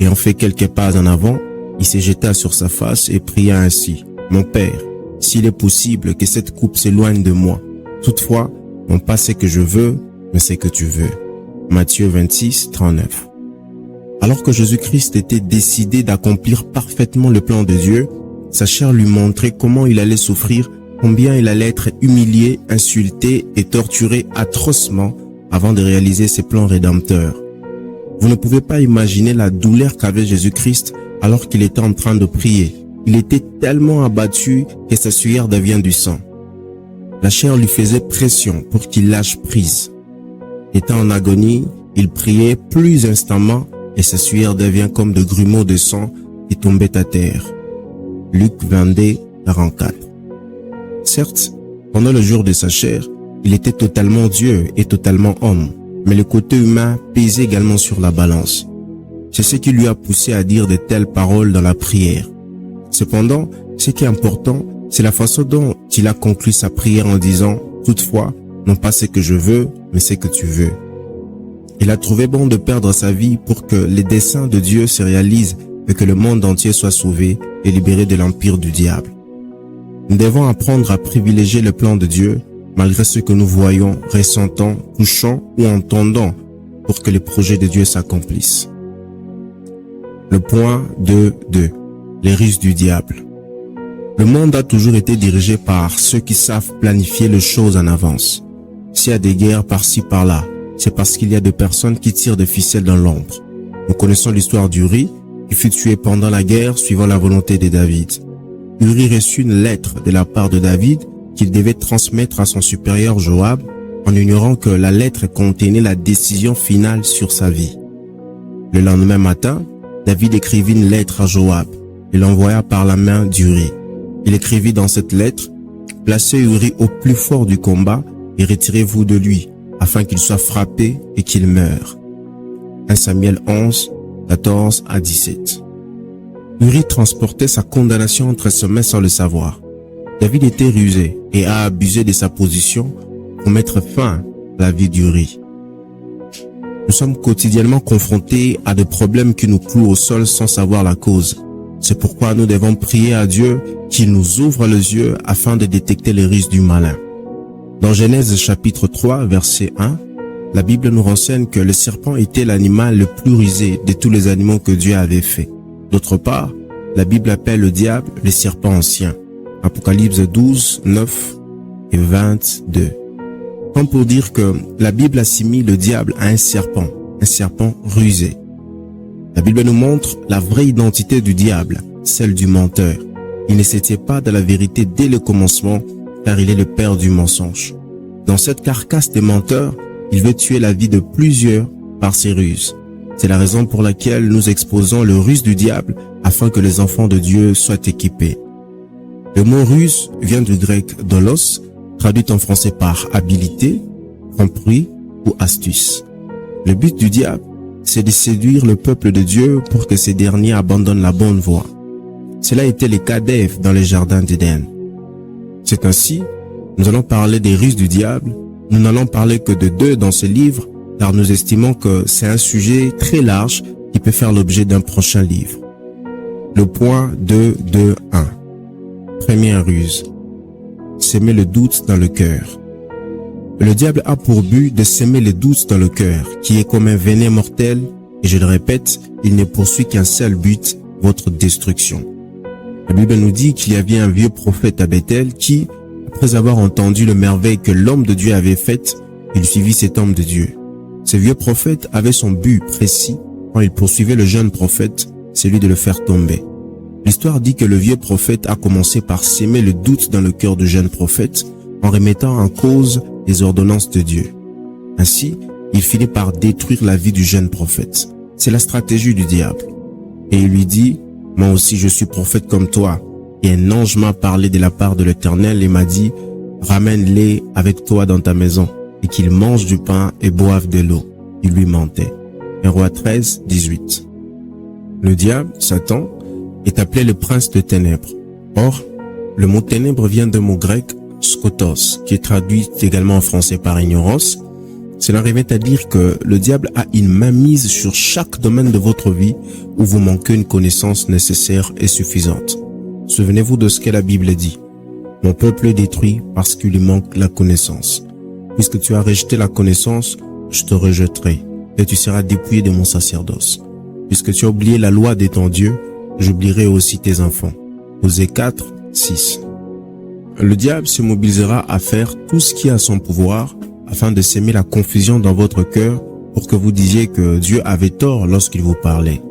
ayant fait quelques pas en avant, il s'est jeté sur sa face et pria ainsi: « Mon Père, s'il est possible que cette coupe s'éloigne de moi. Toutefois, non pas ce que je veux, mais ce que tu veux. » Matthieu 26, 39. Alors que Jésus-Christ était décidé d'accomplir parfaitement le plan de Dieu, sa chair lui montrait comment il allait souffrir, combien il allait être humilié, insulté et torturé atrocement avant de réaliser ses plans rédempteurs. Vous ne pouvez pas imaginer la douleur qu'avait Jésus-Christ alors qu'il était en train de prier. Il était tellement abattu que sa sueur devient du sang. La chair lui faisait pression pour qu'il lâche prise. Étant en agonie, il priait plus instamment et sa sueur devient comme de grumeaux de sang qui tombaient à terre. Luc 22, 44. Certes, pendant le jour de sa chair, il était totalement Dieu et totalement homme, mais le côté humain pesait également sur la balance. C'est ce qui lui a poussé à dire de telles paroles dans la prière. Cependant, ce qui est important, c'est la façon dont il a conclu sa prière en disant « Toutefois, non pas ce que je veux, mais ce que tu veux. » Il a trouvé bon de perdre sa vie pour que les desseins de Dieu se réalisent et que le monde entier soit sauvé et libéré de l'empire du diable. Nous devons apprendre à privilégier le plan de Dieu malgré ce que nous voyons, ressentons, touchons ou entendons pour que les projets de Dieu s'accomplissent. Le point 2.2. Les ruses du diable. Le monde a toujours été dirigé par ceux qui savent planifier les choses en avance. S'il y a des guerres par-ci par-là, c'est parce qu'il y a des personnes qui tirent des ficelles dans l'ombre. Nous connaissons l'histoire d'Uri, qui fut tué pendant la guerre suivant la volonté de David. Uri reçut une lettre de la part de David qu'il devait transmettre à son supérieur Joab, en ignorant que la lettre contenait la décision finale sur sa vie. Le lendemain matin, David écrivit une lettre à Joab et l'envoya par la main d'Uri. Il écrivit dans cette lettre: « Placez Uri au plus fort du combat et retirez-vous de lui, afin qu'il soit frappé et qu'il meure. » 1 Samuel 11, 14 à 17. Uri transportait sa condamnation entre ses mains sans le savoir. David était rusé et a abusé de sa position pour mettre fin à la vie d'Uri. Nous sommes quotidiennement confrontés à des problèmes qui nous clouent au sol sans savoir la cause. C'est pourquoi nous devons prier à Dieu qu'il nous ouvre les yeux afin de détecter les ruses du malin. Dans Genèse chapitre 3, verset 1, la Bible nous renseigne que le serpent était l'animal le plus rusé de tous les animaux que Dieu avait fait. D'autre part, la Bible appelle le diable le serpent ancien. Apocalypse 12, 9 et 22. Comme pour dire que la Bible assimile le diable à un serpent rusé. La Bible nous montre la vraie identité du diable, celle du menteur. Il ne s'était pas de la vérité dès le commencement, car il est le père du mensonge. Dans cette carcasse des menteurs, il veut tuer la vie de plusieurs par ses ruses. C'est la raison pour laquelle nous exposons le ruse du diable afin que les enfants de Dieu soient équipés. Le mot ruse vient du grec dolos, traduit en français par habilité, tromperie ou astuce. Le but du diable, c'est de séduire le peuple de Dieu pour que ces derniers abandonnent la bonne voie. Cela était le cas d'Ève dans les jardins d'Éden. C'est ainsi, nous allons parler des ruses du diable. Nous n'allons parler que de 2 dans ce livre, car nous estimons que c'est un sujet très large qui peut faire l'objet d'un prochain livre. Le point 2.2.1. Première ruse. S'aimer le doute dans le cœur. Le diable a pour but de s'aimer le doute dans le cœur, qui est comme un venin mortel, et je le répète, il ne poursuit qu'un seul but, votre destruction. La Bible nous dit qu'il y avait un vieux prophète à Bethel qui, après avoir entendu le merveille que l'homme de Dieu avait faite, il suivit cet homme de Dieu. Ce vieux prophète avait son but précis quand il poursuivait le jeune prophète, celui de le faire tomber. L'histoire dit que le vieux prophète a commencé par s'aimer le doute dans le cœur du jeune prophète en remettant en cause les ordonnances de Dieu. Ainsi, il finit par détruire la vie du jeune prophète. C'est la stratégie du diable. Et il lui dit: « Moi aussi je suis prophète comme toi. Et un ange m'a parlé de la part de l'Éternel et m'a dit, ramène-les avec toi dans ta maison et qu'ils mangent du pain et boivent de l'eau. Il lui mentait. 1 Roi 13, 18. Le diable, Satan, est appelé le prince de ténèbres. Or, le mot ténèbres vient d'un mot grec, skotos, qui est traduit également en français par ignorance. Cela revient à dire que le diable a une mainmise sur chaque domaine de votre vie où vous manquez une connaissance nécessaire et suffisante. Souvenez-vous de ce que la Bible dit. Mon peuple est détruit parce qu'il lui manque la connaissance. Puisque tu as rejeté la connaissance, je te rejetterai et tu seras dépouillé de mon sacerdoce. Puisque tu as oublié la loi de ton Dieu, j'oublierai aussi tes enfants. Osée 4, 6. Le diable se mobilisera à faire tout ce qui est à son pouvoir afin de s'aimer la confusion dans votre cœur pour que vous disiez que Dieu avait tort lorsqu'il vous parlait.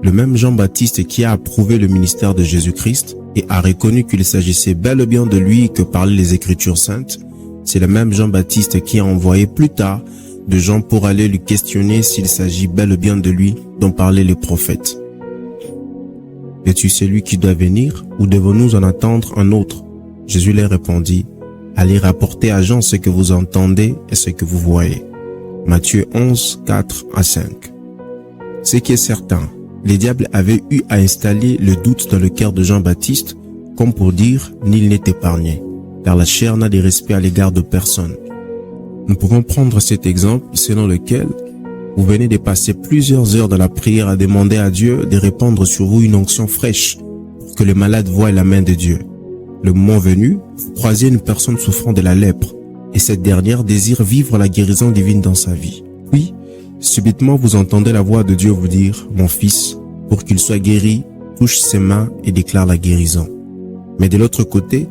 Le même Jean-Baptiste qui a approuvé le ministère de Jésus-Christ et a reconnu qu'il s'agissait bel et bien de lui que parlaient les Écritures saintes, c'est le même Jean-Baptiste qui a envoyé plus tard de gens pour aller lui questionner s'il s'agit bel et bien de lui dont parlaient les prophètes. Es-tu celui qui doit venir ou devons-nous en attendre un autre? Jésus leur répondit, allez rapporter à Jean ce que vous entendez et ce que vous voyez. Matthieu 11, 4 à 5. Ce qui est certain, les diables avaient eu à installer le doute dans le cœur de Jean-Baptiste, comme pour dire « nul n'est épargné », car la chair n'a de respect à l'égard de personne. Nous pouvons prendre cet exemple selon lequel vous venez de passer plusieurs heures dans la prière à demander à Dieu de répandre sur vous une onction fraîche pour que le malade voie la main de Dieu. Le moment venu, vous croisez une personne souffrant de la lèpre et cette dernière désire vivre la guérison divine dans sa vie. Puis, subitement vous entendez la voix de Dieu vous dire « Mon fils, pour qu'il soit guéri, touche ses mains et déclare la guérison. » Mais de l'autre côté,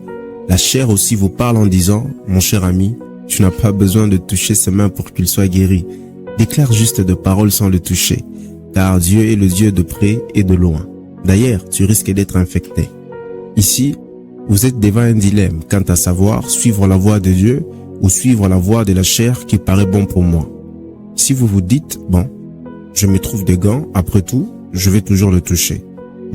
la chair aussi vous parle en disant « Mon cher ami, tu n'as pas besoin de toucher ses mains pour qu'il soit guéri. Déclare juste de paroles sans le toucher, car Dieu est le Dieu de près et de loin. D'ailleurs, tu risques d'être infecté. » Ici, vous êtes devant un dilemme quant à savoir suivre la voie de Dieu ou suivre la voie de la chair qui paraît bon pour moi. Si vous vous dites, bon, je me trouve des gants, après tout, je vais toujours le toucher.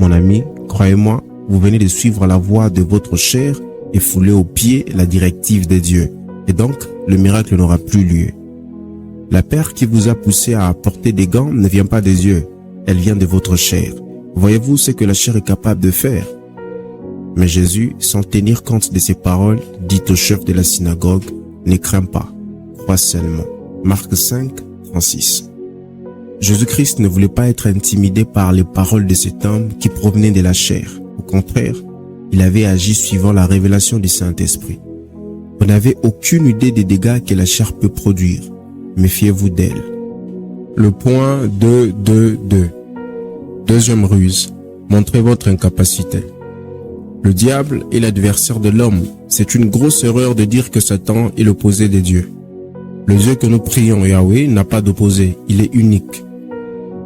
Mon ami, croyez-moi, vous venez de suivre la voie de votre chair et fouler aux pieds la directive de Dieu. Et donc, le miracle n'aura plus lieu. La peur qui vous a poussé à porter des gants ne vient pas des yeux, elle vient de votre chair. Voyez-vous ce que la chair est capable de faire? Mais Jésus, sans tenir compte de ces paroles, dit au chef de la synagogue, « Ne crains pas, crois seulement. » Marc 5, 36. Jésus-Christ ne voulait pas être intimidé par les paroles de cet homme qui provenaient de la chair. Au contraire, il avait agi suivant la révélation du Saint-Esprit. Vous n'avez aucune idée des dégâts que la chair peut produire. Méfiez-vous d'elle. Le point 2.2.2. Deuxième ruse. Montrez votre incapacité. Le diable est l'adversaire de l'homme. C'est une grosse erreur de dire que Satan est l'opposé de Dieu. Le Dieu que nous prions, Yahweh, n'a pas d'opposé. Il est unique.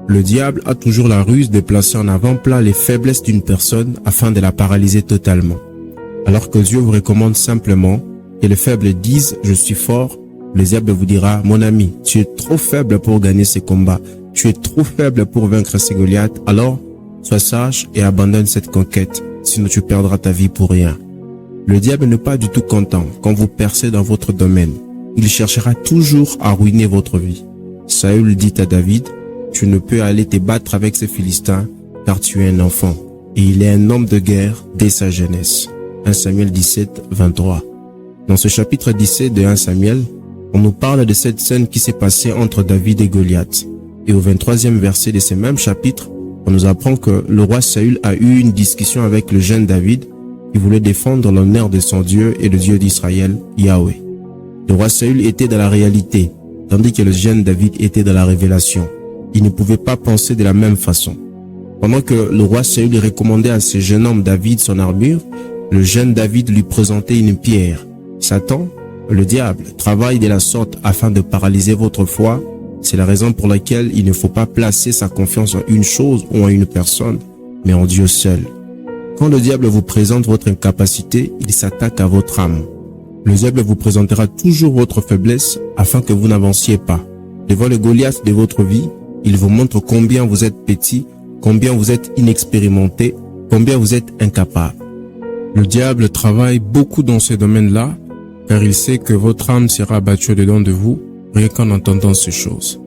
Le diable a toujours la ruse de placer en avant-plan les faiblesses d'une personne afin de la paralyser totalement. Alors que Dieu vous recommande simplement que les faibles disent « Je suis fort », le diable vous dira « Mon ami, tu es trop faible pour gagner ces combats. Tu es trop faible pour vaincre ces Goliaths. Alors, sois sage et abandonne cette conquête. Sinon tu perdras ta vie pour rien. » Le diable n'est pas du tout content quand vous percez dans votre domaine. Il cherchera toujours à ruiner votre vie. Saül dit à David, « Tu ne peux aller te battre avec ces Philistins, car tu es un enfant. » Et il est un homme de guerre dès sa jeunesse. 1 Samuel 17, 23. Dans ce chapitre 17 de 1 Samuel, on nous parle de cette scène qui s'est passée entre David et Goliath. Et au 23e verset de ce même chapitre, on nous apprend que le roi Saül a eu une discussion avec le jeune David qui voulait défendre l'honneur de son Dieu et le Dieu d'Israël, Yahweh. Le roi Saül était dans la réalité, tandis que le jeune David était dans la révélation. Il ne pouvait pas penser de la même façon. Pendant que le roi Saül recommandait à ce jeune homme David son armure, le jeune David lui présentait une pierre. Satan, le diable, travaille de la sorte afin de paralyser votre foi. C'est la raison pour laquelle il ne faut pas placer sa confiance en une chose ou en une personne, mais en Dieu seul. Quand le diable vous présente votre incapacité, il s'attaque à votre âme. Le diable vous présentera toujours votre faiblesse afin que vous n'avanciez pas. Devant le Goliath de votre vie, il vous montre combien vous êtes petit, combien vous êtes inexpérimenté, combien vous êtes incapable. Le diable travaille beaucoup dans ce domaine-là car il sait que votre âme sera abattue au-dedans de vous, rien qu'en entendant ces choses.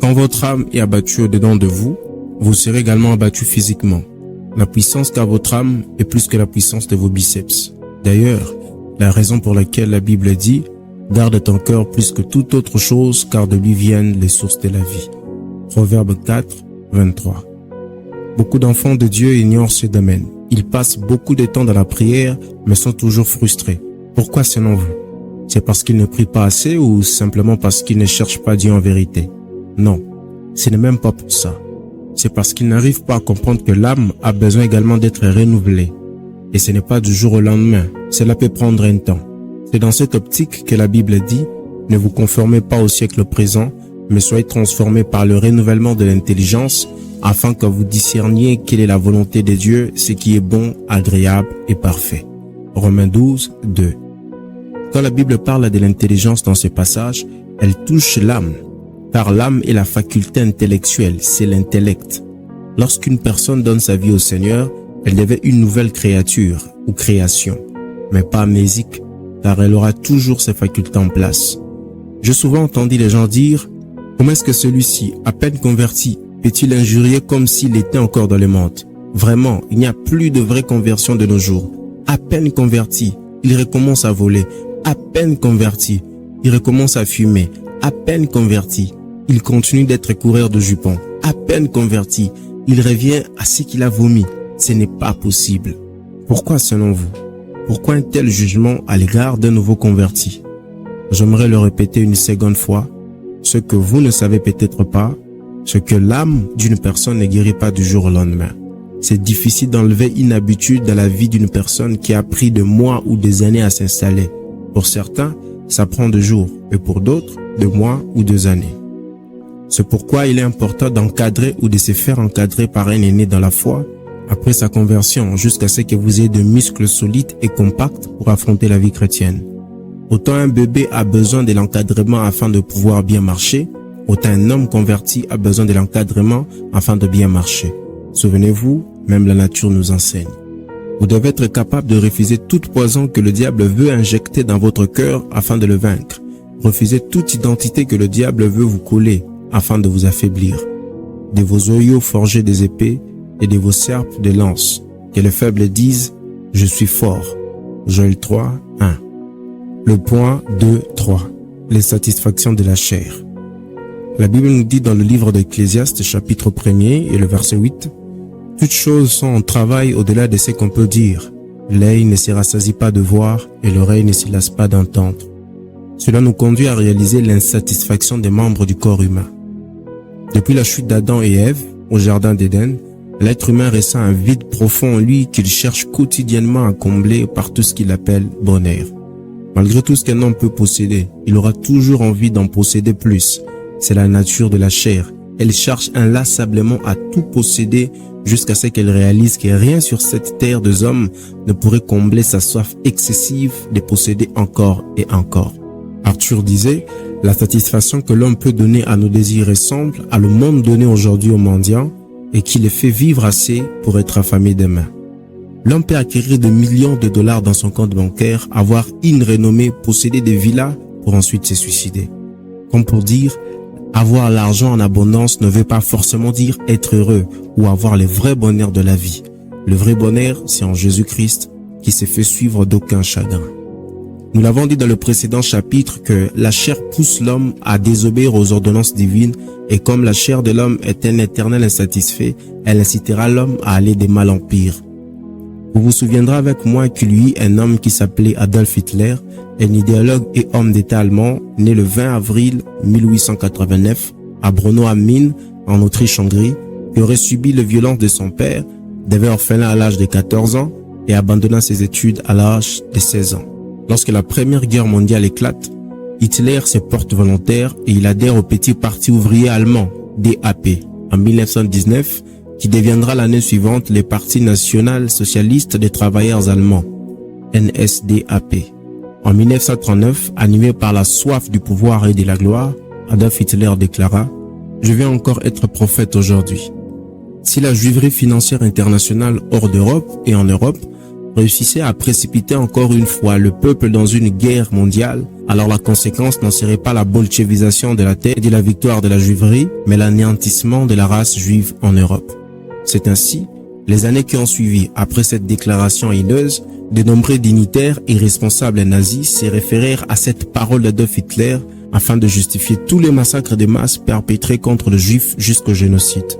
Quand votre âme est abattue au-dedans de vous, vous serez également abattu physiquement. La puissance qu'a votre âme est plus que la puissance de vos biceps. D'ailleurs, la raison pour laquelle la Bible dit « Garde ton cœur plus que toute autre chose, car de lui viennent les sources de la vie. » Proverbe 4, 23. Beaucoup d'enfants de Dieu ignorent ce domaine. Ils passent beaucoup de temps dans la prière, mais sont toujours frustrés. Pourquoi selon vous? C'est parce qu'ils ne prient pas assez ou simplement parce qu'ils ne cherchent pas Dieu en vérité? Non, ce n'est même pas pour ça. C'est parce qu'ils n'arrivent pas à comprendre que l'âme a besoin également d'être renouvelée. Et ce n'est pas du jour au lendemain, cela peut prendre un temps. C'est dans cette optique que la Bible dit « Ne vous conformez pas au siècle présent, mais soyez transformés par le renouvellement de l'intelligence, afin que vous discerniez quelle est la volonté de Dieu, ce qui est bon, agréable et parfait. » Romains 12, 2. Quand la Bible parle de l'intelligence dans ce passage, elle touche l'âme, car l'âme est la faculté intellectuelle, c'est l'intellect. Lorsqu'une personne donne sa vie au Seigneur, elle devient une nouvelle créature ou création, mais pas amnésique, car elle aura toujours ses facultés en place. J'ai souvent entendu les gens dire « Comment est-ce que celui-ci, à peine converti, peut-il injurier comme s'il était encore dans le monde ?» Vraiment, il n'y a plus de vraie conversion de nos jours. À peine converti, il recommence à voler. À peine converti, il recommence à fumer. À peine converti, il continue d'être coureur de jupons. À peine converti, il revient à ce qu'il a vomi. Ce n'est pas possible. Pourquoi selon vous? Pourquoi un tel jugement à l'égard d'un nouveau converti? J'aimerais le répéter une seconde fois. Ce que vous ne savez peut-être pas, c'est que l'âme d'une personne ne guérit pas du jour au lendemain. C'est difficile d'enlever une habitude dans la vie d'une personne qui a pris des mois ou des années à s'installer. Pour certains, ça prend 2 jours et pour d'autres, 2 mois ou 2 années. C'est pourquoi il est important d'encadrer ou de se faire encadrer par un aîné dans la foi après sa conversion jusqu'à ce que vous ayez des muscles solides et compacts pour affronter la vie chrétienne. Autant un bébé a besoin de l'encadrement afin de pouvoir bien marcher, autant un homme converti a besoin de l'encadrement afin de bien marcher. Souvenez-vous, même la nature nous enseigne. Vous devez être capable de refuser toute poison que le diable veut injecter dans votre cœur afin de le vaincre. Refusez toute identité que le diable veut vous coller afin de vous affaiblir. De vos oyaux forgés des épées et de vos serpes des lances. Que les faibles disent « Je suis fort ». Joël 3, 1. Le point 2, 3. Les satisfactions de la chair. La Bible nous dit dans le livre d'Ecclésiaste, chapitre 1er et le verset 8, « Toutes choses sont en travail au-delà de ce qu'on peut dire. L'œil ne se rassasie pas de voir et l'oreille ne se lasse pas d'entendre. » Cela nous conduit à réaliser l'insatisfaction des membres du corps humain. Depuis la chute d'Adam et Ève au jardin d'Éden, l'être humain ressent un vide profond en lui qu'il cherche quotidiennement à combler par tout ce qu'il appelle bonheur. Malgré tout ce qu'un homme peut posséder, il aura toujours envie d'en posséder plus. C'est la nature de la chair. Elle cherche inlassablement à tout posséder jusqu'à ce qu'elle réalise que rien sur cette terre des hommes ne pourrait combler sa soif excessive de posséder encore et encore. Arthur disait, la satisfaction que l'homme peut donner à nos désirs ressemble à le monde donné aujourd'hui aux mendiants et qui les fait vivre assez pour être affamé demain. L'homme peut acquérir des millions de dollars dans son compte bancaire, avoir une renommée, posséder des villas pour ensuite se suicider. Comme pour dire, avoir l'argent en abondance ne veut pas forcément dire être heureux ou avoir le vrai bonheur de la vie. Le vrai bonheur, c'est en Jésus-Christ qui s'est fait suivre d'aucun chagrin. Nous l'avons dit dans le précédent chapitre que la chair pousse l'homme à désobéir aux ordonnances divines et comme la chair de l'homme est un éternel insatisfait, elle incitera l'homme à aller de mal en pire. Vous vous souviendrez avec moi qu'il y eut un homme qui s'appelait Adolf Hitler, un idéologue et homme d'État allemand, né le 20 avril 1889 à Braunau am Main, en Autriche-Hongrie, qui aurait subi les violences de son père, devint orphelin à l'âge de 14 ans et abandonna ses études à l'âge de 16 ans. Lorsque la Première Guerre mondiale éclate, Hitler se porte volontaire et il adhère au Petit Parti ouvrier allemand, DAP, en 1919, qui deviendra l'année suivante le Parti national socialiste des travailleurs allemands, NSDAP. En 1939, animé par la soif du pouvoir et de la gloire, Adolf Hitler déclara « Je vais encore être prophète aujourd'hui. Si la juiverie financière internationale hors d'Europe et en Europe réussissait à précipiter encore une fois le peuple dans une guerre mondiale, alors la conséquence n'en serait pas la bolchevisation de la terre et de la victoire de la juiverie, mais l'anéantissement de la race juive en Europe. C'est ainsi, les années qui ont suivi après cette déclaration haineuse, de nombreux dignitaires et responsables nazis se référèrent à cette parole d'Adolf Hitler afin de justifier tous les massacres de masse perpétrés contre les juifs jusqu'au génocide.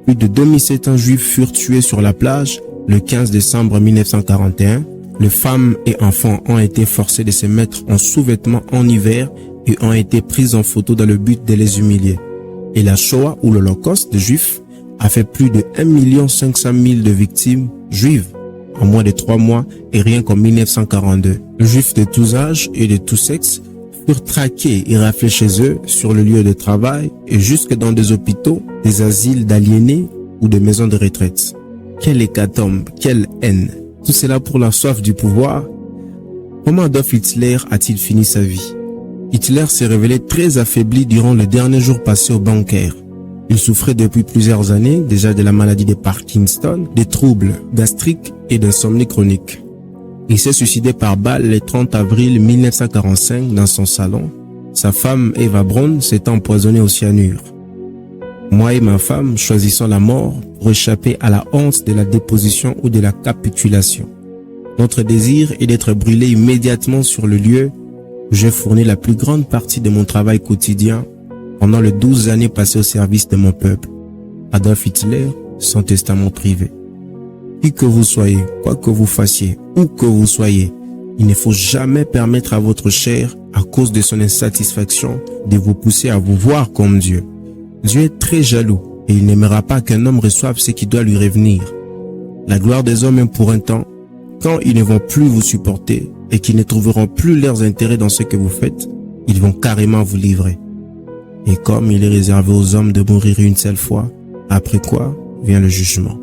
Plus de 2700 juifs furent tués sur la plage le 15 décembre 1941. Les femmes et enfants ont été forcés de se mettre en sous-vêtements en hiver et ont été pris en photo dans le but de les humilier. Et la Shoah ou l'Holocauste des Juifs a fait plus de 1 500 000 de victimes juives en moins de 3 mois et rien qu'en 1942. Les Juifs de tous âges et de tous sexes furent traqués et raflés chez eux, sur le lieu de travail et jusque dans des hôpitaux, des asiles d'aliénés ou des maisons de retraite. Quelle hécatombe, quelle haine! Tout cela pour la soif du pouvoir. Comment Adolf Hitler a-t-il fini sa vie? Hitler s'est révélé très affaibli durant les derniers jours passés au bunker. Il souffrait depuis plusieurs années déjà de la maladie de Parkinson, des troubles gastriques et d'insomnie chronique. Il s'est suicidé par balle le 30 avril 1945 dans son salon. Sa femme Eva Braun s'est empoisonnée au cyanure. Moi et ma femme choisissons la mort pour échapper à la honte de la déposition ou de la capitulation. Notre désir est d'être brûlé immédiatement sur le lieu où j'ai fourni la plus grande partie de mon travail quotidien pendant les 12 années passées au service de mon peuple. Adolf Hitler, son testament privé. Qui que vous soyez, quoi que vous fassiez, où que vous soyez, il ne faut jamais permettre à votre chair, à cause de son insatisfaction, de vous pousser à vous voir comme Dieu. Dieu est très jaloux et il n'aimera pas qu'un homme reçoive ce qui doit lui revenir. La gloire des hommes est pour un temps, quand ils ne vont plus vous supporter et qu'ils ne trouveront plus leurs intérêts dans ce que vous faites, ils vont carrément vous livrer. Et comme il est réservé aux hommes de mourir une seule fois, après quoi vient le jugement.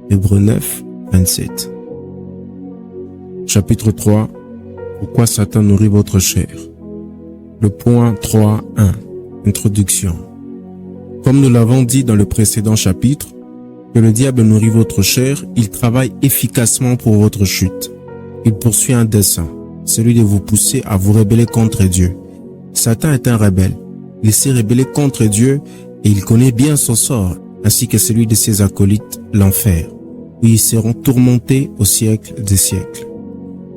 Hébreux 9, 27. Chapitre 3. Pourquoi Satan nourrit votre chair? Le point 3.1. Introduction. Comme nous l'avons dit dans le précédent chapitre, que le diable nourrit votre chair, il travaille efficacement pour votre chute. Il poursuit un dessein, celui de vous pousser à vous rebeller contre Dieu. Satan est un rebelle. Il s'est rebellé contre Dieu et il connaît bien son sort, ainsi que celui de ses acolytes, l'enfer, où ils seront tourmentés au siècle des siècles.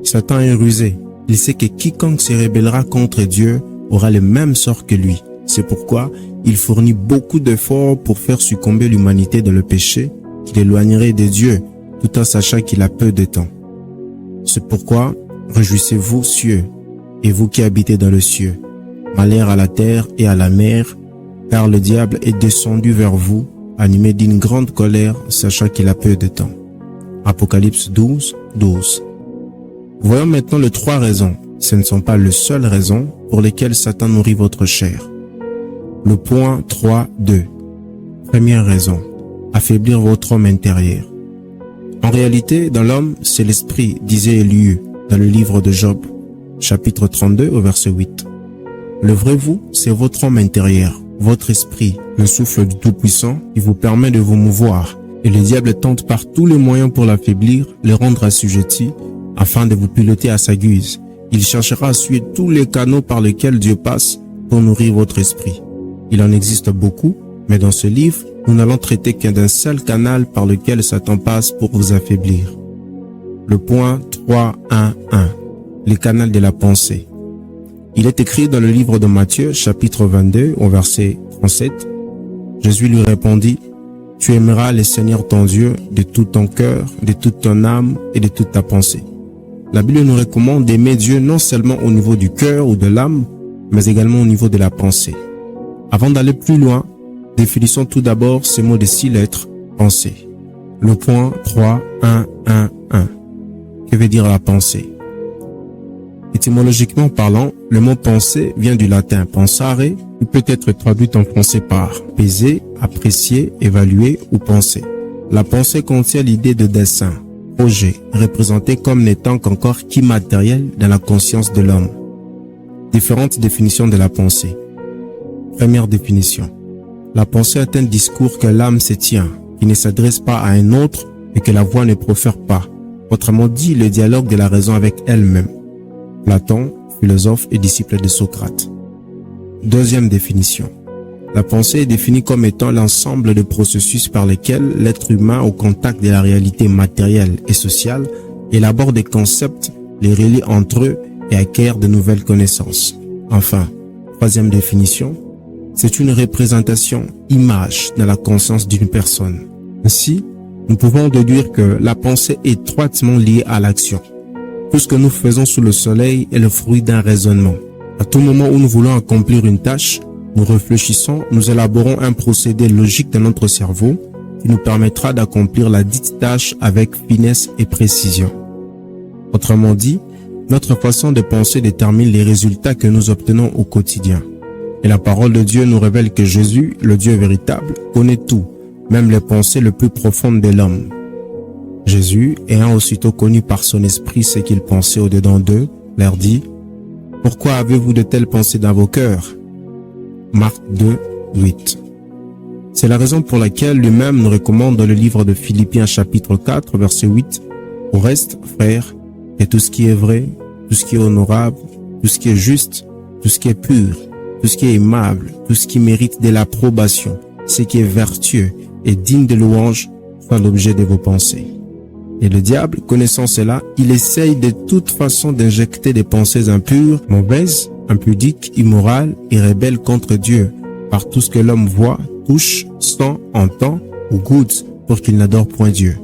Satan est rusé. Il sait que quiconque se rebellera contre Dieu aura le même sort que lui. C'est pourquoi il fournit beaucoup d'efforts pour faire succomber l'humanité dans le péché qui l'éloignerait de Dieu, tout en sachant qu'il a peu de temps. C'est pourquoi, réjouissez-vous, cieux, et vous qui habitez dans le cieux. Malheur à la terre et à la mer, car le diable est descendu vers vous, animé d'une grande colère, sachant qu'il a peu de temps. Apocalypse 12, 12. Voyons maintenant les 3 raisons. Ce ne sont pas les seules raisons pour lesquelles Satan nourrit votre chair. Le point 3.2. Première raison, affaiblir votre homme intérieur. En réalité, dans l'homme, c'est l'esprit, disait Élieu dans le livre de Job, chapitre 32 au verset 8. Le vrai vous, c'est votre homme intérieur, votre esprit, le souffle du Tout-Puissant qui vous permet de vous mouvoir. Et le diable tente par tous les moyens pour l'affaiblir, le rendre assujetti, afin de vous piloter à sa guise. Il cherchera à suivre tous les canaux par lesquels Dieu passe pour nourrir votre esprit. Il en existe beaucoup, mais dans ce livre, nous n'allons traiter qu'un d'un seul canal par lequel Satan passe pour vous affaiblir. Le point 3.1.1. Le canal de la pensée. Il est écrit dans le livre de Matthieu, chapitre 22, au verset 37. Jésus lui répondit, « Tu aimeras le Seigneur ton Dieu de tout ton cœur, de toute ton âme et de toute ta pensée. » La Bible nous recommande d'aimer Dieu non seulement au niveau du cœur ou de l'âme, mais également au niveau de la pensée. Avant d'aller plus loin, définissons tout d'abord ces mots de 6 lettres, pensée. Le point 3.1.1.1. Que veut dire la pensée? Étymologiquement parlant, le mot penser vient du latin pensare, qui peut être traduit en français par peser, apprécier, évaluer ou penser. La pensée contient l'idée de dessein, projet, représenté comme n'étant qu'encore qu'immatériel dans la conscience de l'homme. Différentes définitions de la pensée. Première définition. La pensée est un discours que l'âme se tient, qui ne s'adresse pas à un autre et que la voix ne profère pas. Autrement dit, le dialogue de la raison avec elle-même. Platon, philosophe et disciple de Socrate. Deuxième définition. La pensée est définie comme étant l'ensemble de processus par lesquels l'être humain, au contact de la réalité matérielle et sociale, élabore des concepts, les relie entre eux et acquiert de nouvelles connaissances. Enfin, troisième définition, c'est une représentation, image dans la conscience d'une personne. Ainsi, nous pouvons déduire que la pensée est étroitement liée à l'action. Tout ce que nous faisons sous le soleil est le fruit d'un raisonnement. À tout moment où nous voulons accomplir une tâche, nous réfléchissons, nous élaborons un procédé logique dans notre cerveau qui nous permettra d'accomplir la dite tâche avec finesse et précision. Autrement dit, notre façon de penser détermine les résultats que nous obtenons au quotidien. Et la parole de Dieu nous révèle que Jésus, le Dieu véritable, connaît tout, même les pensées les plus profondes de l'homme. Jésus, ayant aussitôt connu par son esprit ce qu'ils pensaient au-dedans d'eux, leur dit « Pourquoi avez-vous de telles pensées dans vos cœurs ?» Marc 2, 8. C'est la raison pour laquelle lui-même nous recommande dans le livre de Philippiens chapitre 4, verset 8, « Au reste, frères, et tout ce qui est vrai, tout ce qui est honorable, tout ce qui est juste, tout ce qui est pur, tout ce qui est aimable, tout ce qui mérite de l'approbation, ce qui est vertueux et digne de louange, soit l'objet de vos pensées. » Et le diable, connaissant cela, il essaye de toute façon d'injecter des pensées impures, mauvaises, impudiques, immorales et rebelles contre Dieu, par tout ce que l'homme voit, touche, sent, entend ou goûte pour qu'il n'adore point Dieu.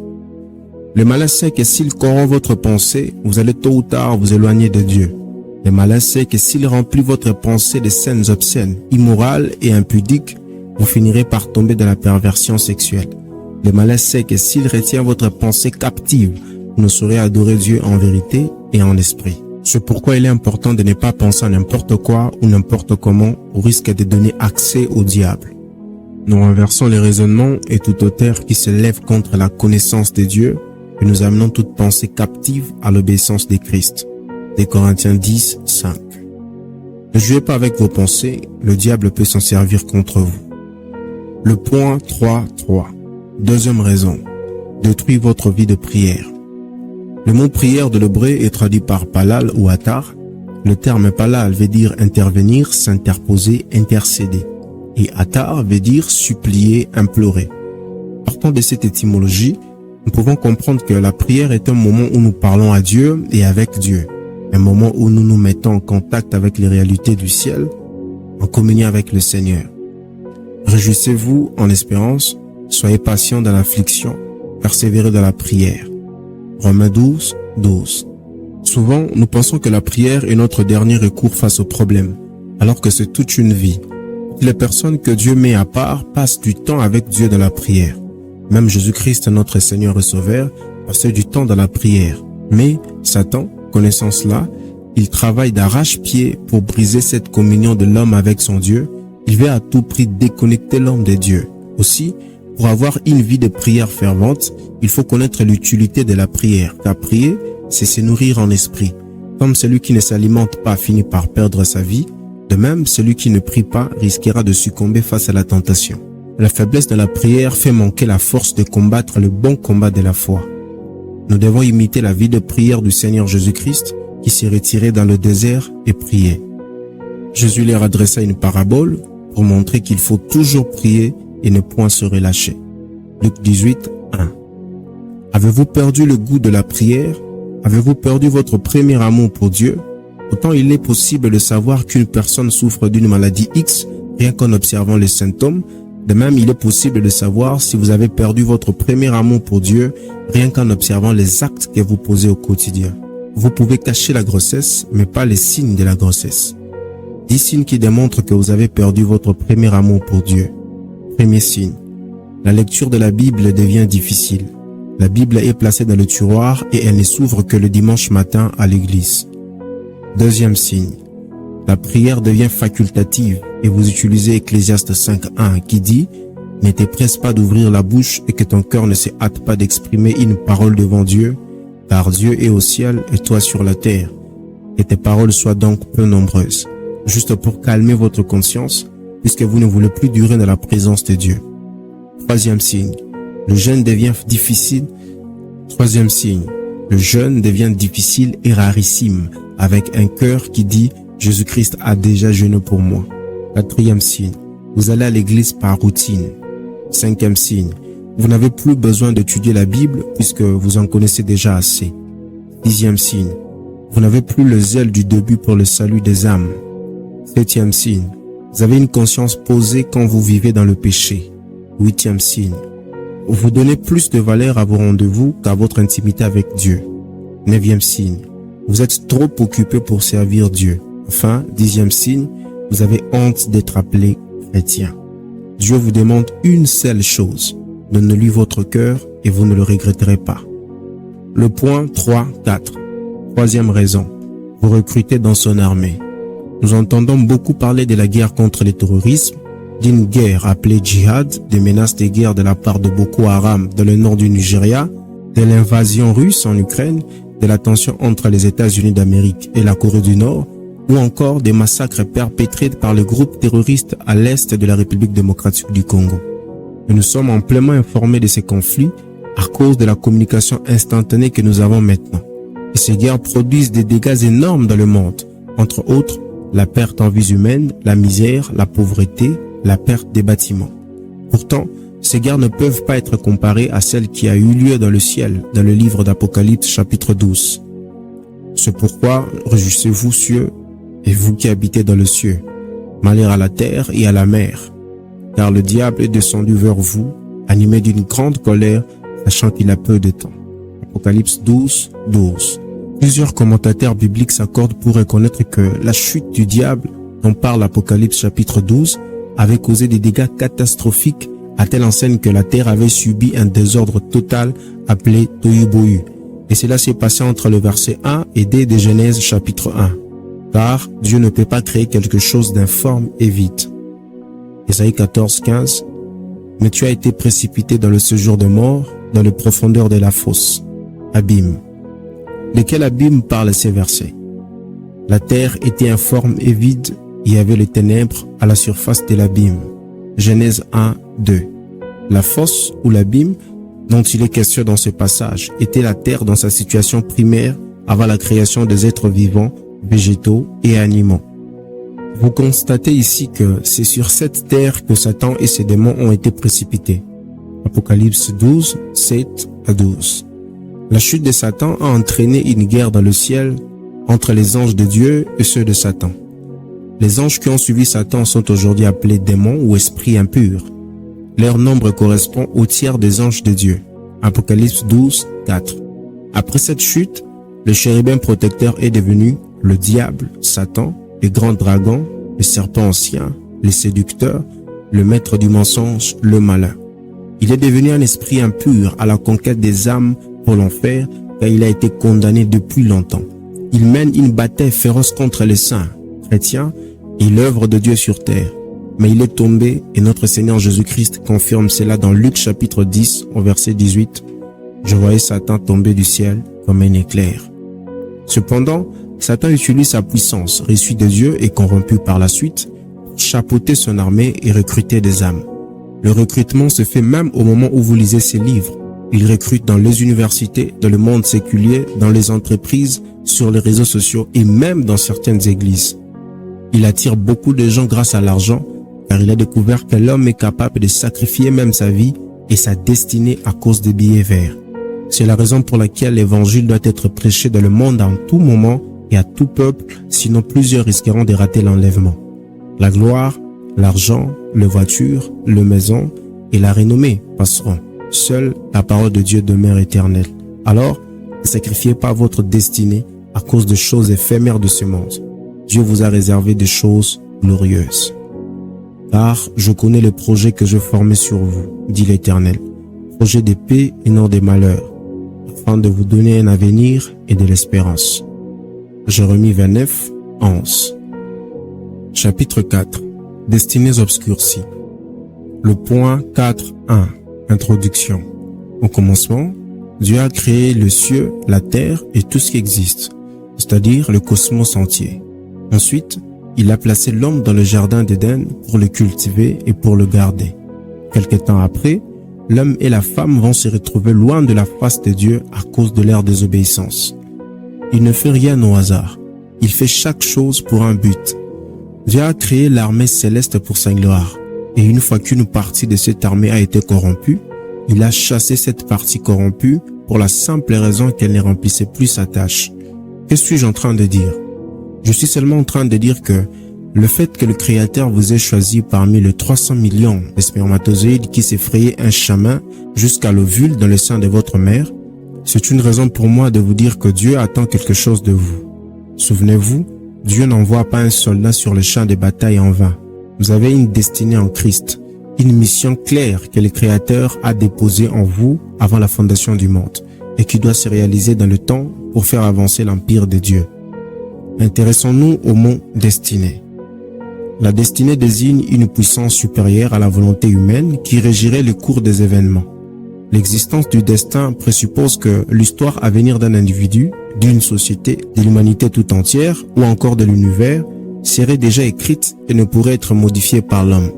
Le malin sait que s'il corrompt votre pensée, vous allez tôt ou tard vous éloigner de Dieu. Le malin sait que s'il remplit votre pensée de scènes obscènes, immorales et impudiques, vous finirez par tomber dans la perversion sexuelle. Le malin sait que s'il retient votre pensée captive, vous ne saurez adorer Dieu en vérité et en esprit. C'est pourquoi il est important de ne pas penser à n'importe quoi ou n'importe comment au risque de donner accès au diable. Nous renversons les raisonnements et toute hauteur qui se lève contre la connaissance de Dieu et nous amenons toute pensée captive à l'obéissance de Christ. Des Corinthiens 10, 5. Ne jouez pas avec vos pensées, le diable peut s'en servir contre vous. Le point 3.3. Deuxième raison. Détruire votre vie de prière. Le mot prière de l'hébreu est traduit par palal ou atar. Le terme palal veut dire intervenir, s'interposer, intercéder. Et atar veut dire supplier, implorer. Partant de cette étymologie, nous pouvons comprendre que la prière est un moment où nous parlons à Dieu et avec Dieu. Un moment où nous nous mettons en contact avec les réalités du ciel, en communion avec le Seigneur. Réjouissez-vous en espérance, soyez patients dans l'affliction, persévérez dans la prière. Romains 12, 12. Souvent, nous pensons que la prière est notre dernier recours face aux problèmes, alors que c'est toute une vie. Les personnes que Dieu met à part passent du temps avec Dieu dans la prière. Même Jésus-Christ, notre Seigneur et Sauveur, passait du temps dans la prière. Mais Satan, connaissant cela, il travaille d'arrache-pied pour briser cette communion de l'homme avec son Dieu. Il veut à tout prix déconnecter l'homme de Dieu. Aussi, pour avoir une vie de prière fervente, il faut connaître l'utilité de la prière. Car prier, c'est se nourrir en esprit. Comme celui qui ne s'alimente pas finit par perdre sa vie, de même, celui qui ne prie pas risquera de succomber face à la tentation. La faiblesse de la prière fait manquer la force de combattre le bon combat de la foi. Nous devons imiter la vie de prière du Seigneur Jésus-Christ qui s'est retiré dans le désert et priait. Jésus leur adressa une parabole pour montrer qu'il faut toujours prier et ne point se relâcher. Luc 18, 1. Avez-vous perdu le goût de la prière? Avez-vous perdu votre premier amour pour Dieu? Autant il est possible de savoir qu'une personne souffre d'une maladie X rien qu'en observant les symptômes. De même, il est possible de savoir si vous avez perdu votre premier amour pour Dieu rien qu'en observant les actes que vous posez au quotidien. Vous pouvez cacher la grossesse, mais pas les signes de la grossesse. 10 signes qui démontrent que vous avez perdu votre premier amour pour Dieu. Premier signe. La lecture de la Bible devient difficile. La Bible est placée dans le tiroir et elle ne s'ouvre que le dimanche matin à l'église. Deuxième signe. La prière devient facultative et vous utilisez Ecclésiaste 5.1 qui dit « Ne te presse pas d'ouvrir la bouche et que ton cœur ne se hâte pas d'exprimer une parole devant Dieu, car Dieu est au ciel et toi sur la terre. Que tes paroles soient donc peu nombreuses. » Juste pour calmer votre conscience, puisque vous ne voulez plus durer dans la présence de Dieu. Troisième signe. Le jeûne devient difficile. Troisième signe. Le jeûne devient difficile et rarissime, avec un cœur qui dit « Jésus-Christ a déjà jeûné pour moi ». 4e signe, vous allez à l'église par routine. 5e signe, vous n'avez plus besoin d'étudier la Bible puisque vous en connaissez déjà assez. 6e signe, vous n'avez plus le zèle du début pour le salut des âmes. 7e signe, vous avez une conscience posée quand vous vivez dans le péché. 8e signe, vous donnez plus de valeur à vos rendez-vous qu'à votre intimité avec Dieu. 9e signe, vous êtes trop occupé pour servir Dieu. Enfin, 10e signe, vous avez honte d'être appelé chrétien. Dieu vous demande une seule chose, donnez-lui votre cœur et vous ne le regretterez pas. Le point 3-4. Troisième raison, vous recrutez dans son armée. Nous entendons beaucoup parler de la guerre contre le terrorisme, d'une guerre appelée djihad, des menaces de guerre de la part de Boko Haram dans le nord du Nigeria, de l'invasion russe en Ukraine, de la tension entre les États-Unis d'Amérique et la Corée du Nord, ou encore des massacres perpétrés par le groupe terroriste à l'est de la République démocratique du Congo. Et nous sommes amplement informés de ces conflits à cause de la communication instantanée que nous avons maintenant. Et ces guerres produisent des dégâts énormes dans le monde, entre autres la perte en vies humaines, la misère, la pauvreté, la perte des bâtiments. Pourtant, ces guerres ne peuvent pas être comparées à celle qui a eu lieu dans le ciel, dans le livre d'Apocalypse chapitre 12. C'est pourquoi réjouissez-vous cieux, et vous qui habitez dans le cieux, malheur à la terre et à la mer, car le diable est descendu vers vous, animé d'une grande colère, sachant qu'il a peu de temps. Apocalypse 12, 12. Plusieurs commentateurs bibliques s'accordent pour reconnaître que la chute du diable, dont parle Apocalypse chapitre 12, avait causé des dégâts catastrophiques à telle enseigne que la terre avait subi un désordre total appelé Tohu-Bohu. Et cela s'est passé entre le verset 1 et 2 de Genèse chapitre 1. Car Dieu ne peut pas créer quelque chose d'informe et vide. Ésaïe 14, 15. Mais tu as été précipité dans le séjour de mort, dans les profondeurs de la fosse. Abîme. De quel abîme parlent ces versets? La terre était informe et vide, il y avait les ténèbres à la surface de l'abîme. Genèse 1, 2. La fosse ou l'abîme dont il est question dans ce passage était la terre dans sa situation primaire avant la création des êtres vivants, végétaux et animaux. Vous constatez ici que c'est sur cette terre que Satan et ses démons ont été précipités. Apocalypse 12, 7 à 12. La chute de Satan a entraîné une guerre dans le ciel entre les anges de Dieu et ceux de Satan. Les anges qui ont suivi Satan sont aujourd'hui appelés démons ou esprits impurs. Leur nombre correspond au tiers des anges de Dieu. Apocalypse 12, 4. Après cette chute, le chérubin protecteur est devenu le diable, Satan, le grand dragon, le serpent ancien, le séducteur, le maître du mensonge, le malin. Il est devenu un esprit impur à la conquête des âmes pour l'enfer, car il a été condamné depuis longtemps. Il mène une bataille féroce contre les saints, chrétiens, et l'œuvre de Dieu sur terre. Mais il est tombé et notre Seigneur Jésus-Christ confirme cela dans Luc chapitre 10 au verset 18. Je voyais Satan tomber du ciel comme un éclair. Cependant, Satan utilise sa puissance reçue de Dieu et corrompue par la suite pour chapeauter son armée et recruter des âmes. Le recrutement se fait même au moment où vous lisez ces livres. Il recrute dans les universités, dans le monde séculier, dans les entreprises, sur les réseaux sociaux et même dans certaines églises. Il attire beaucoup de gens grâce à l'argent, car il a découvert que l'homme est capable de sacrifier même sa vie et sa destinée à cause des billets verts. C'est la raison pour laquelle l'évangile doit être prêché dans le monde en tout moment et à tout peuple, sinon plusieurs risqueront de rater l'enlèvement. La gloire, l'argent, les voitures, les maisons et la renommée passeront. Seule la parole de Dieu demeure éternelle. Alors, ne sacrifiez pas votre destinée à cause de choses éphémères de ce monde. Dieu vous a réservé des choses glorieuses. Car je connais les projets que je formais sur vous, dit l'Éternel, projets de paix et non de malheur, afin de vous donner un avenir et de l'espérance. Jérémie 29, 11. Chapitre 4. Destinées obscurcies. Le point 4.1. Introduction. Au commencement, Dieu a créé le ciel, la terre et tout ce qui existe, c'est-à-dire le cosmos entier. Ensuite, il a placé l'homme dans le jardin d'Éden pour le cultiver et pour le garder. Quelque temps après, l'homme et la femme vont se retrouver loin de la face de Dieu à cause de leur désobéissance. Il ne fait rien au hasard. Il fait chaque chose pour un but. Dieu a créé l'armée céleste pour sa gloire. Et une fois qu'une partie de cette armée a été corrompue, il a chassé cette partie corrompue pour la simple raison qu'elle ne remplissait plus sa tâche. Que suis-je en train de dire? Je suis seulement en train de dire que le fait que le Créateur vous ait choisi parmi les 300 millions de spermatozoïdes qui s'effrayaient un chemin jusqu'à l'ovule dans le sein de votre mère, c'est une raison pour moi de vous dire que Dieu attend quelque chose de vous. Souvenez-vous, Dieu n'envoie pas un soldat sur le champ de bataille en vain. Vous avez une destinée en Christ, une mission claire que le Créateur a déposée en vous avant la fondation du monde et qui doit se réaliser dans le temps pour faire avancer l'empire de Dieu. Intéressons-nous au mot « destinée ». La destinée désigne une puissance supérieure à la volonté humaine qui régirait le cours des événements. L'existence du destin présuppose que l'histoire à venir d'un individu, d'une société, de l'humanité tout entière ou encore de l'univers serait déjà écrite et ne pourrait être modifiée par l'homme.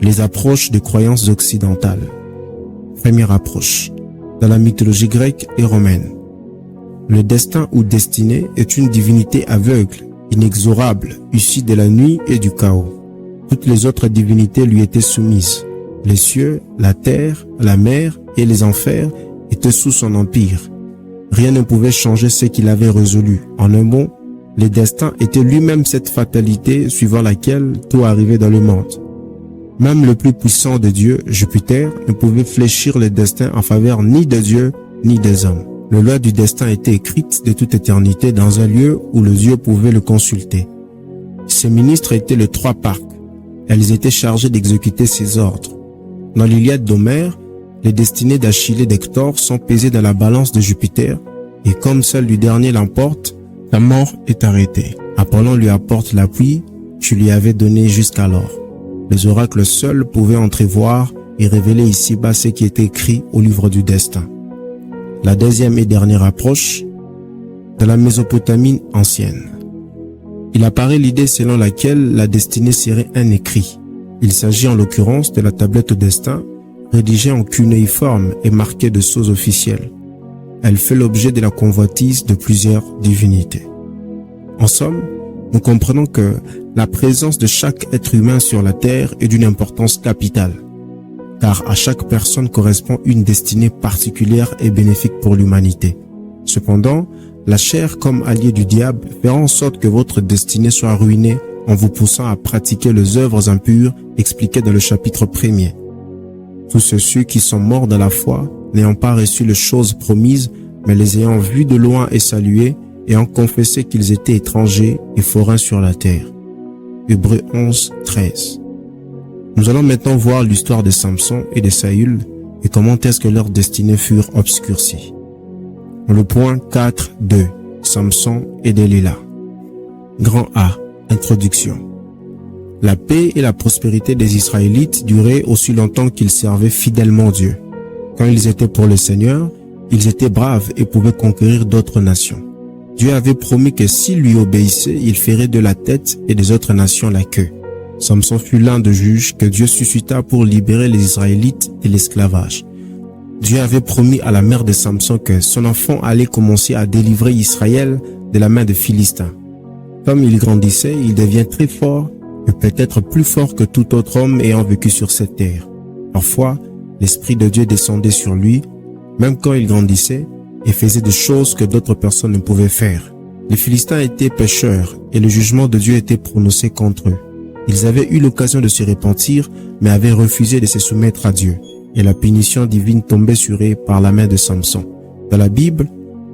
Les approches des croyances occidentales. Première approche. Dans la mythologie grecque et romaine, le destin ou destinée est une divinité aveugle, inexorable, issue de la nuit et du chaos. Toutes les autres divinités lui étaient soumises. Les cieux, la terre, la mer et les enfers étaient sous son empire. Rien ne pouvait changer ce qu'il avait résolu. En un mot, le destin était lui-même cette fatalité suivant laquelle tout arrivait dans le monde. Même le plus puissant de Dieu, Jupiter, ne pouvait fléchir le destin en faveur ni de Dieu ni des hommes. La loi du destin était écrite de toute éternité dans un lieu où le Dieu pouvait le consulter. Ses ministres étaient les 3 parcs. Elles étaient chargées d'exécuter ses ordres. Dans l'Iliade d'Homère, les destinées d'Achille et d'Hector sont pesées dans la balance de Jupiter et comme celle du dernier l'emporte, sa mort est arrêtée. Apollon lui apporte l'appui que lui avait donné jusqu'alors. Les oracles seuls pouvaient entrevoir et révéler ici-bas ce qui était écrit au livre du destin. La deuxième et dernière approche, de la Mésopotamie ancienne. Il apparaît l'idée selon laquelle la destinée serait un écrit. Il s'agit en l'occurrence de la tablette au destin, rédigée en cunéiforme et marquée de sceaux officiels. Elle fait l'objet de la convoitise de plusieurs divinités. En somme, nous comprenons que la présence de chaque être humain sur la terre est d'une importance capitale, car à chaque personne correspond une destinée particulière et bénéfique pour l'humanité. Cependant, la chair comme allié du diable fera en sorte que votre destinée soit ruinée en vous poussant à pratiquer les œuvres impures expliquées dans le chapitre 1er. Tous ceux qui sont morts dans la foi, n'ayant pas reçu les choses promises, mais les ayant vues de loin et saluées, ayant confessé qu'ils étaient étrangers et forains sur la terre. Hébreux 11, 13. Nous allons maintenant voir l'histoire de Samson et de Saül et comment est-ce que leurs destinées furent obscurcies. Le point 4.2. Samson et Delilah. Grand A. Introduction. La paix et la prospérité des Israélites duraient aussi longtemps qu'ils servaient fidèlement Dieu. Quand ils étaient pour le Seigneur, ils étaient braves et pouvaient conquérir d'autres nations. Dieu avait promis que s'ils lui obéissaient, il ferait de la tête et des autres nations la queue. Samson fut l'un des juges que Dieu suscita pour libérer les Israélites de l'esclavage. Dieu avait promis à la mère de Samson que son enfant allait commencer à délivrer Israël de la main des Philistins. Comme il grandissait, il devient très fort et peut-être plus fort que tout autre homme ayant vécu sur cette terre. Parfois, l'Esprit de Dieu descendait sur lui, même quand il grandissait, et faisait des choses que d'autres personnes ne pouvaient faire. Les Philistins étaient pécheurs et le jugement de Dieu était prononcé contre eux. Ils avaient eu l'occasion de se repentir, mais avaient refusé de se soumettre à Dieu. Et la punition divine tombait sur eux par la main de Samson. Dans la Bible,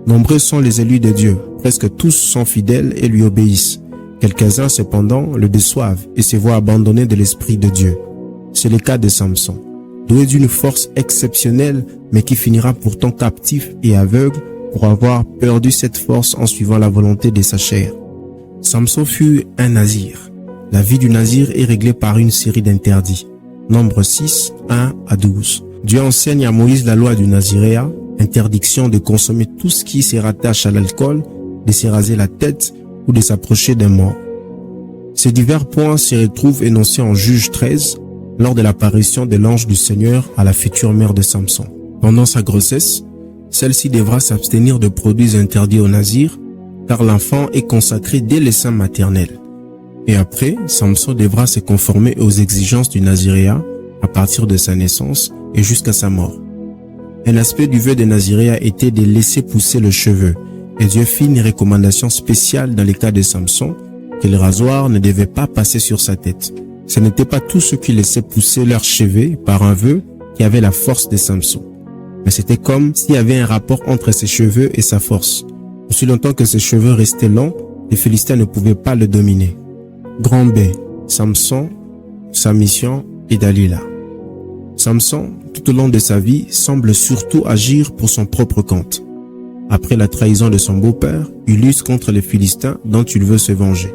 nombreux sont les élus de Dieu. Presque tous sont fidèles et lui obéissent. Quelques-uns, cependant, le déçoivent et se voient abandonnés de l'Esprit de Dieu. C'est le cas de Samson, doué d'une force exceptionnelle, mais qui finira pourtant captif et aveugle pour avoir perdu cette force en suivant la volonté de sa chair. Samson fut un nazir. La vie du nazir est réglée par une série d'interdits. Nombre 6, 1 à 12. Dieu enseigne à Moïse la loi du naziréat, interdiction de consommer tout ce qui se rattache à l'alcool, de se raser la tête ou de s'approcher d'un mort. Ces divers points se retrouvent énoncés en Juge 13. lors de l'apparition de l'ange du Seigneur à la future mère de Samson. Pendant sa grossesse, celle-ci devra s'abstenir de produits interdits aux nazirs, car l'enfant est consacré dès le sein maternel. Et après, Samson devra se conformer aux exigences du naziréat à partir de sa naissance et jusqu'à sa mort. Un aspect du vœu de naziréat était de laisser pousser le cheveu, et Dieu fit une recommandation spéciale dans le cas de Samson, que le rasoir ne devait pas passer sur sa tête. Ce n'était pas tous ceux qui laissaient pousser leurs cheveux par un vœu qui avaient la force de Samson. Mais c'était comme s'il y avait un rapport entre ses cheveux et sa force. Aussi longtemps que ses cheveux restaient longs, les Philistins ne pouvaient pas le dominer. Grand B. Samson, sa mission et Dalila. Samson, tout au long de sa vie, semble surtout agir pour son propre compte. Après la trahison de son beau-père, il lutte contre les Philistins dont il veut se venger.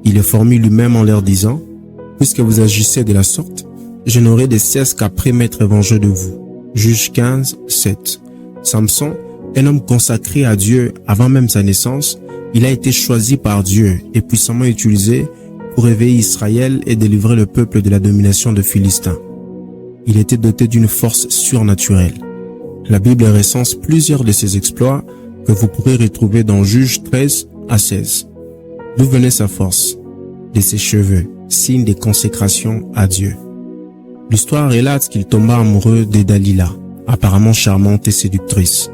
Il est formule lui-même en leur disant « Puisque vous agissez de la sorte, je n'aurai de cesse qu'après m'être vengé de vous. » Juge 15, 7. Samson, un homme consacré à Dieu avant même sa naissance, il a été choisi par Dieu et puissamment utilisé pour réveiller Israël et délivrer le peuple de la domination des Philistins. Il était doté d'une force surnaturelle. La Bible recense plusieurs de ses exploits que vous pourrez retrouver dans Juge 13 à 16. D'où venait sa force? De ses cheveux, signe de consécration à Dieu. L'histoire relate qu'il tomba amoureux de Dalila, apparemment charmante et séductrice.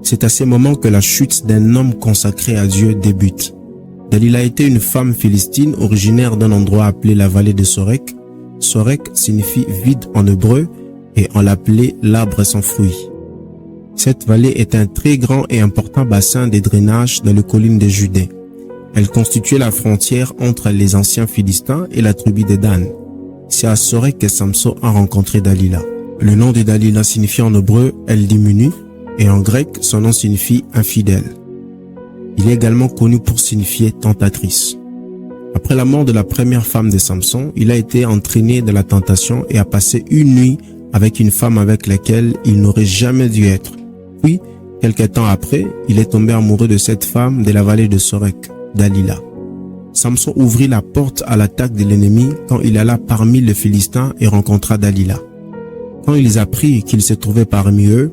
C'est à ces moments que la chute d'un homme consacré à Dieu débute. Dalila était une femme philistine originaire d'un endroit appelé la vallée de Sorek. Sorek signifie vide en hébreu et on l'appelait l'arbre sans fruit. Cette vallée est un très grand et important bassin de drainage dans les collines de Judée. Elle constituait la frontière entre les anciens Philistins et la tribu de Dan. C'est à Sorek que Samson a rencontré Dalila. Le nom de Dalila signifie en hébreu « elle diminue » et en grec, son nom signifie « infidèle ». Il est également connu pour signifier « tentatrice ». Après la mort de la première femme de Samson, il a été entraîné dans la tentation et a passé une nuit avec une femme avec laquelle il n'aurait jamais dû être. Puis, quelque temps après, il est tombé amoureux de cette femme de la vallée de Sorek, Dalila. Samson ouvrit la porte à l'attaque de l'ennemi quand il alla parmi les Philistins et rencontra Dalila. Quand ils apprirent qu'il se trouvait parmi eux,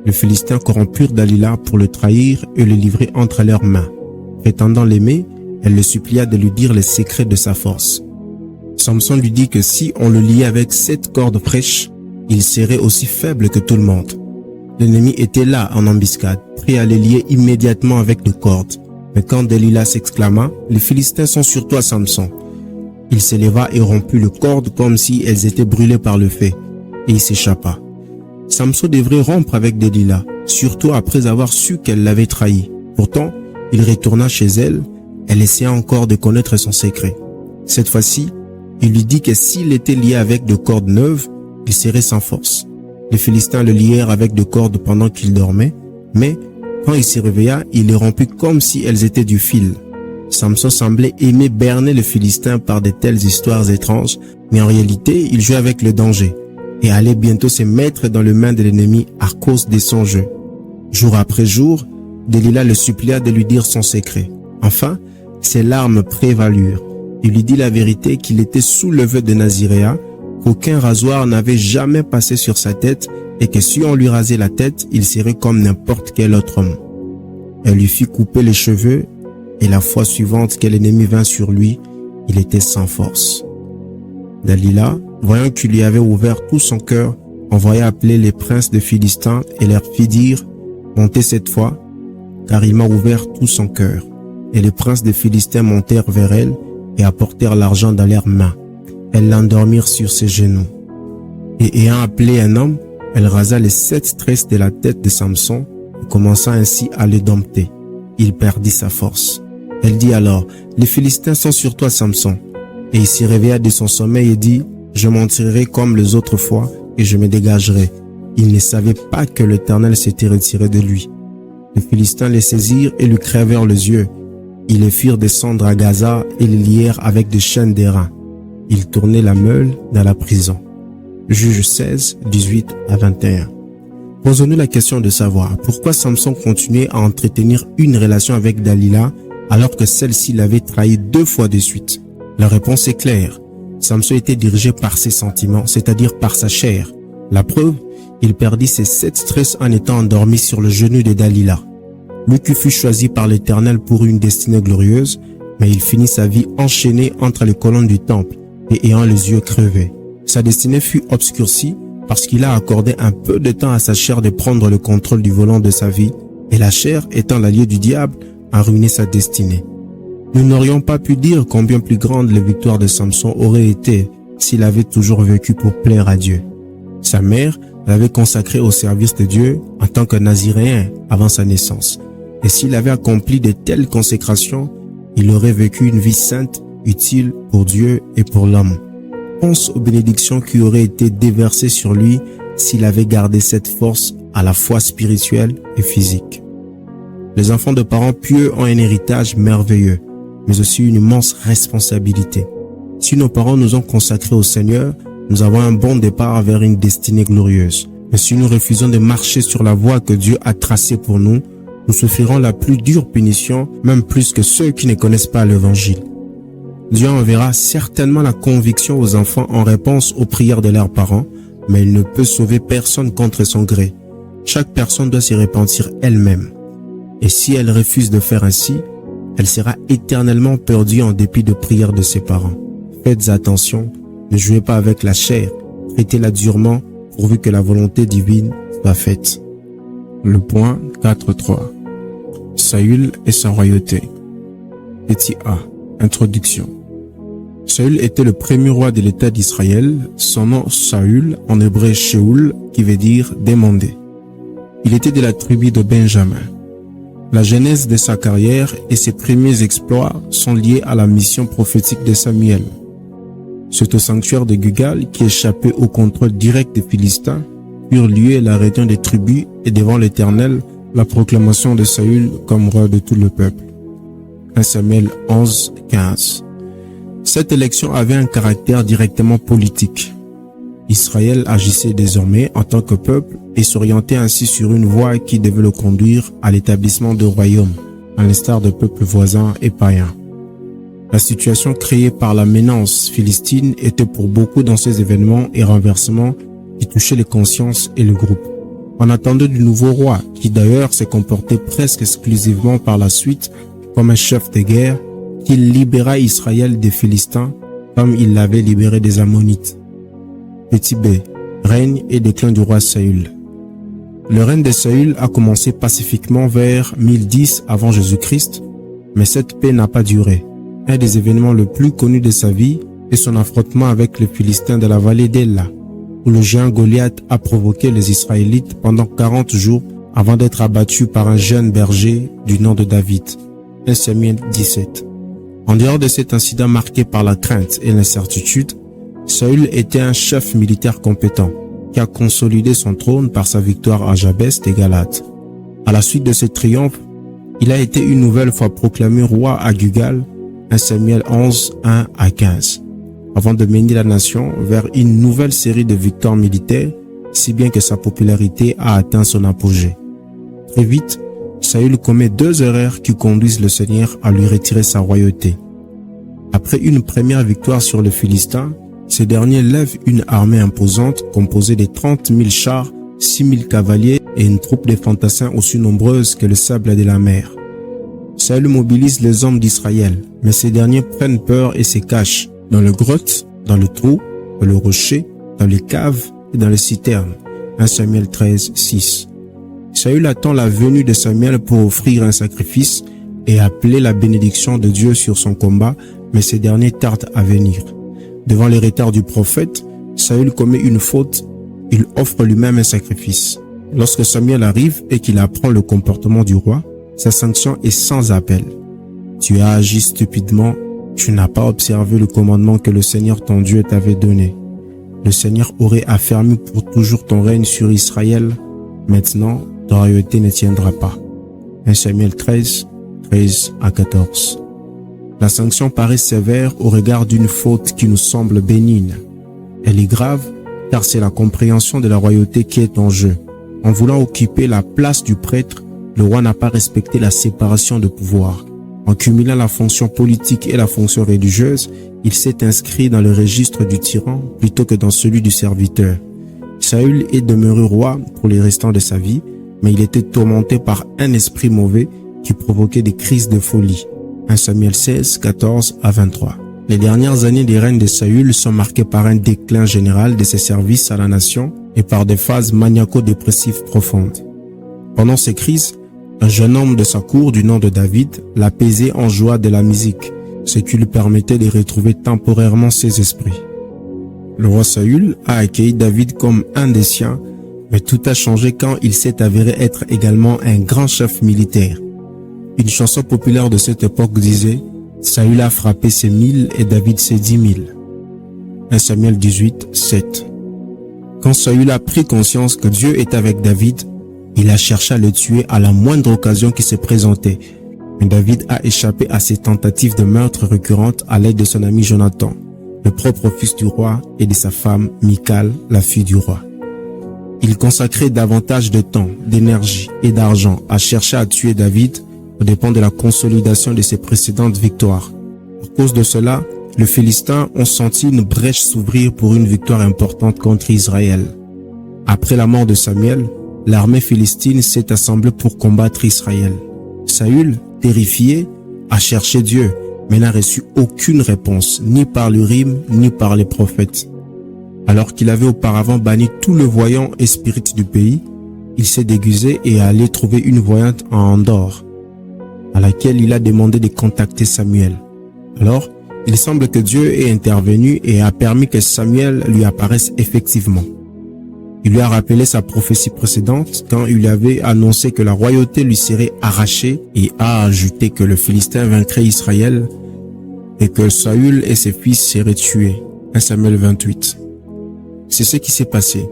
les Philistins corrompurent Dalila pour le trahir et le livrer entre leurs mains. Prétendant l'aimer, elle le supplia de lui dire les secrets de sa force. Samson lui dit que si on le liait avec 7 cordes fraîches, il serait aussi faible que tout le monde. L'ennemi était là en embuscade, prêt à les lier immédiatement avec des cordes. Mais quand Dalila s'exclama, « Les Philistins sont sur toi, Samson !» Il s'éleva et rompit les cordes comme si elles étaient brûlées par le feu, et il s'échappa. Samson devrait rompre avec Dalila, surtout après avoir su qu'elle l'avait trahi. Pourtant, il retourna chez elle. Elle essaya encore de connaître son secret. Cette fois-ci, il lui dit que s'il était lié avec de cordes neuves, il serait sans force. Les Philistins le lièrent avec de cordes pendant qu'il dormait, mais quand il se réveilla, il les rompit comme si elles étaient du fil. Samson semblait aimer berner les Philistins par de telles histoires étranges, mais en réalité, il jouait avec le danger et allait bientôt se mettre dans les mains de l'ennemi à cause de son jeu. Jour après jour, Dalila le supplia de lui dire son secret. Enfin, ses larmes prévalurent. Il lui dit la vérité qu'il était sous le vœu de naziréat, qu'aucun rasoir n'avait jamais passé sur sa tête et que si on lui rasait la tête, il serait comme n'importe quel autre homme. Elle lui fit couper les cheveux et la fois suivante que l'ennemi vint sur lui, il était sans force. Dalila, voyant qu'il lui avait ouvert tout son cœur, envoya appeler les princes de Philistins et leur fit dire « Montez cette fois, car il m'a ouvert tout son cœur. » Et les princes des Philistins montèrent vers elle et apportèrent l'argent dans leurs mains. Elles l'endormirent sur ses genoux. Et ayant appelé un homme, elle rasa les 7 tresses de la tête de Samson et commença ainsi à le dompter. Il perdit sa force. Elle dit alors, « Les Philistins sont sur toi, Samson. » Et il s'y réveilla de son sommeil et dit, « Je m'en tirerai comme les autres fois et je me dégagerai. » Il ne savait pas que l'Éternel s'était retiré de lui. Les Philistins le saisirent et lui crèvèrent les yeux. Ils le firent descendre à Gaza et le lièrent avec des chaînes d'airain. Ils tournaient la meule dans la prison. Juge 16, 18 à 21. Posons-nous la question de savoir pourquoi Samson continuait à entretenir une relation avec Dalila alors que celle-ci l'avait trahi 2 fois de suite. La réponse est claire. Samson était dirigé par ses sentiments, c'est-à-dire par sa chair. La preuve, il perdit ses 7 tresses en étant endormi sur le genou de Dalila. Lui qui fut choisi par l'Éternel pour une destinée glorieuse, mais il finit sa vie enchaîné entre les colonnes du temple et ayant les yeux crevés. Sa destinée fut obscurcie parce qu'il a accordé un peu de temps à sa chair de prendre le contrôle du volant de sa vie, et la chair, étant l'allié du diable, a ruiné sa destinée. Nous n'aurions pas pu dire combien plus grandes les victoires de Samson auraient été s'il avait toujours vécu pour plaire à Dieu. Sa mère l'avait consacré au service de Dieu en tant que naziréen avant sa naissance. Et s'il avait accompli de telles consécrations, il aurait vécu une vie sainte, utile pour Dieu et pour l'homme. Pense aux bénédictions qui auraient été déversées sur lui s'il avait gardé cette force à la fois spirituelle et physique. Les enfants de parents pieux ont un héritage merveilleux, mais aussi une immense responsabilité. Si nos parents nous ont consacrés au Seigneur, nous avons un bon départ vers une destinée glorieuse. Mais si nous refusons de marcher sur la voie que Dieu a tracée pour nous, nous souffrirons la plus dure punition, même plus que ceux qui ne connaissent pas l'Évangile. Dieu enverra certainement la conviction aux enfants en réponse aux prières de leurs parents, mais il ne peut sauver personne contre son gré. Chaque personne doit s'y repentir elle-même. Et si elle refuse de faire ainsi, elle sera éternellement perdue en dépit de prières de ses parents. Faites attention, ne jouez pas avec la chair, traitez-la durement pourvu que la volonté divine soit faite. Le point 4.3. Saül et sa royauté. Petit A. Introduction. Saül était le premier roi de l'État d'Israël, son nom Saül, en hébreu Sheoul, qui veut dire demander. Il était de la tribu de Benjamin. La genèse de sa carrière et ses premiers exploits sont liés à la mission prophétique de Samuel. C'est au sanctuaire de Gilgal qui échappait au contrôle direct des Philistins, eurent lieu la réunion des tribus et devant l'Éternel, la proclamation de Saül comme roi de tout le peuple. 1 Samuel 11, 15. Cette élection avait un caractère directement politique. Israël agissait désormais en tant que peuple et s'orientait ainsi sur une voie qui devait le conduire à l'établissement de royaume, à l'instar de peuples voisins et païens. La situation créée par la menace philistine était pour beaucoup dans ces événements et renversements qui touchaient les consciences et le groupe. On attendait du nouveau roi, qui d'ailleurs s'est comporté presque exclusivement par la suite comme un chef de guerre, qui libéra Israël des Philistins comme il l'avait libéré des Ammonites. Petit B. Règne et déclin du roi Saül. Le règne de Saül a commencé pacifiquement vers 1010 avant Jésus-Christ, mais cette paix n'a pas duré. Un des événements les plus connus de sa vie est son affrontement avec les Philistins de la vallée d'Ela, où le géant Goliath a provoqué les Israélites pendant 40 jours avant d'être abattu par un jeune berger du nom de David. 1 Samuel 17. En dehors de cet incident marqué par la crainte et l'incertitude, Saül était un chef militaire compétent qui a consolidé son trône par sa victoire à Jabès des Galates. À la suite de ce triomphe, il a été une nouvelle fois proclamé roi à Gilgal, 1 Samuel 11, 1 à 15, avant de mener la nation vers une nouvelle série de victoires militaires, si bien que sa popularité a atteint son apogée. Très vite, Saül commet 2 erreurs qui conduisent le Seigneur à lui retirer sa royauté. Après une première victoire sur les Philistins, ces derniers lèvent une armée imposante composée de 30 000 chars, 6 000 cavaliers et une troupe de fantassins aussi nombreuse que le sable de la mer. Saül mobilise les hommes d'Israël, mais ces derniers prennent peur et se cachent dans les grottes, dans le trou, dans le rocher, dans les caves et dans les citernes. 1 Samuel 13, 6. Saül attend la venue de Samuel pour offrir un sacrifice et appeler la bénédiction de Dieu sur son combat, mais ces derniers tardent à venir. Devant les retards du prophète, Saül commet une faute, il offre lui-même un sacrifice. Lorsque Samuel arrive et qu'il apprend le comportement du roi, sa sanction est sans appel. Tu as agi stupidement, tu n'as pas observé le commandement que le Seigneur ton Dieu t'avait donné. Le Seigneur aurait affermi pour toujours ton règne sur Israël. Maintenant, ta royauté ne tiendra pas. 1 Samuel 13, 13 à 14. La sanction paraît sévère au regard d'une faute qui nous semble bénigne. Elle est grave car c'est la compréhension de la royauté qui est en jeu. En voulant occuper la place du prêtre, le roi n'a pas respecté la séparation de pouvoir. En cumulant la fonction politique et la fonction religieuse, il s'est inscrit dans le registre du tyran plutôt que dans celui du serviteur. Saül est demeuré roi pour les restants de sa vie, mais il était tourmenté par un esprit mauvais qui provoquait des crises de folie. 1 Samuel 16, 14 à 23. Les dernières années des règnes de Saül sont marquées par un déclin général de ses services à la nation et par des phases maniaco-dépressives profondes. Pendant ces crises, un jeune homme de sa cour du nom de David l'apaisait en jouant de la musique, ce qui lui permettait de retrouver temporairement ses esprits. Le roi Saül a accueilli David comme un des siens, mais tout a changé quand il s'est avéré être également un grand chef militaire. Une chanson populaire de cette époque disait « Saül a frappé ses 1000 et David ses 10 000 ». 1 Samuel 18, 7. Quand Saül a pris conscience que Dieu est avec David, il a cherché à le tuer à la moindre occasion qui se présentait. Mais David a échappé à ses tentatives de meurtre récurrentes à l'aide de son ami Jonathan, le propre fils du roi, et de sa femme Michal, la fille du roi. Il consacrait davantage de temps, d'énergie et d'argent à chercher à tuer David au dépend de la consolidation de ses précédentes victoires. À cause de cela, les Philistins ont senti une brèche s'ouvrir pour une victoire importante contre Israël. Après la mort de Samuel, l'armée philistine s'est assemblée pour combattre Israël. Saül, terrifié, a cherché Dieu, mais n'a reçu aucune réponse, ni par l'Urim, ni par les prophètes. Alors qu'il avait auparavant banni tout le voyant et spirit du pays, il s'est déguisé et est allé trouver une voyante en Endor, à laquelle il a demandé de contacter Samuel. Alors, il semble que Dieu est intervenu et a permis que Samuel lui apparaisse effectivement. Il lui a rappelé sa prophétie précédente quand il lui avait annoncé que la royauté lui serait arrachée et a ajouté que le Philistin vaincrait Israël et que Saül et ses fils seraient tués. 1 Samuel 28. C'est ce qui s'est passé.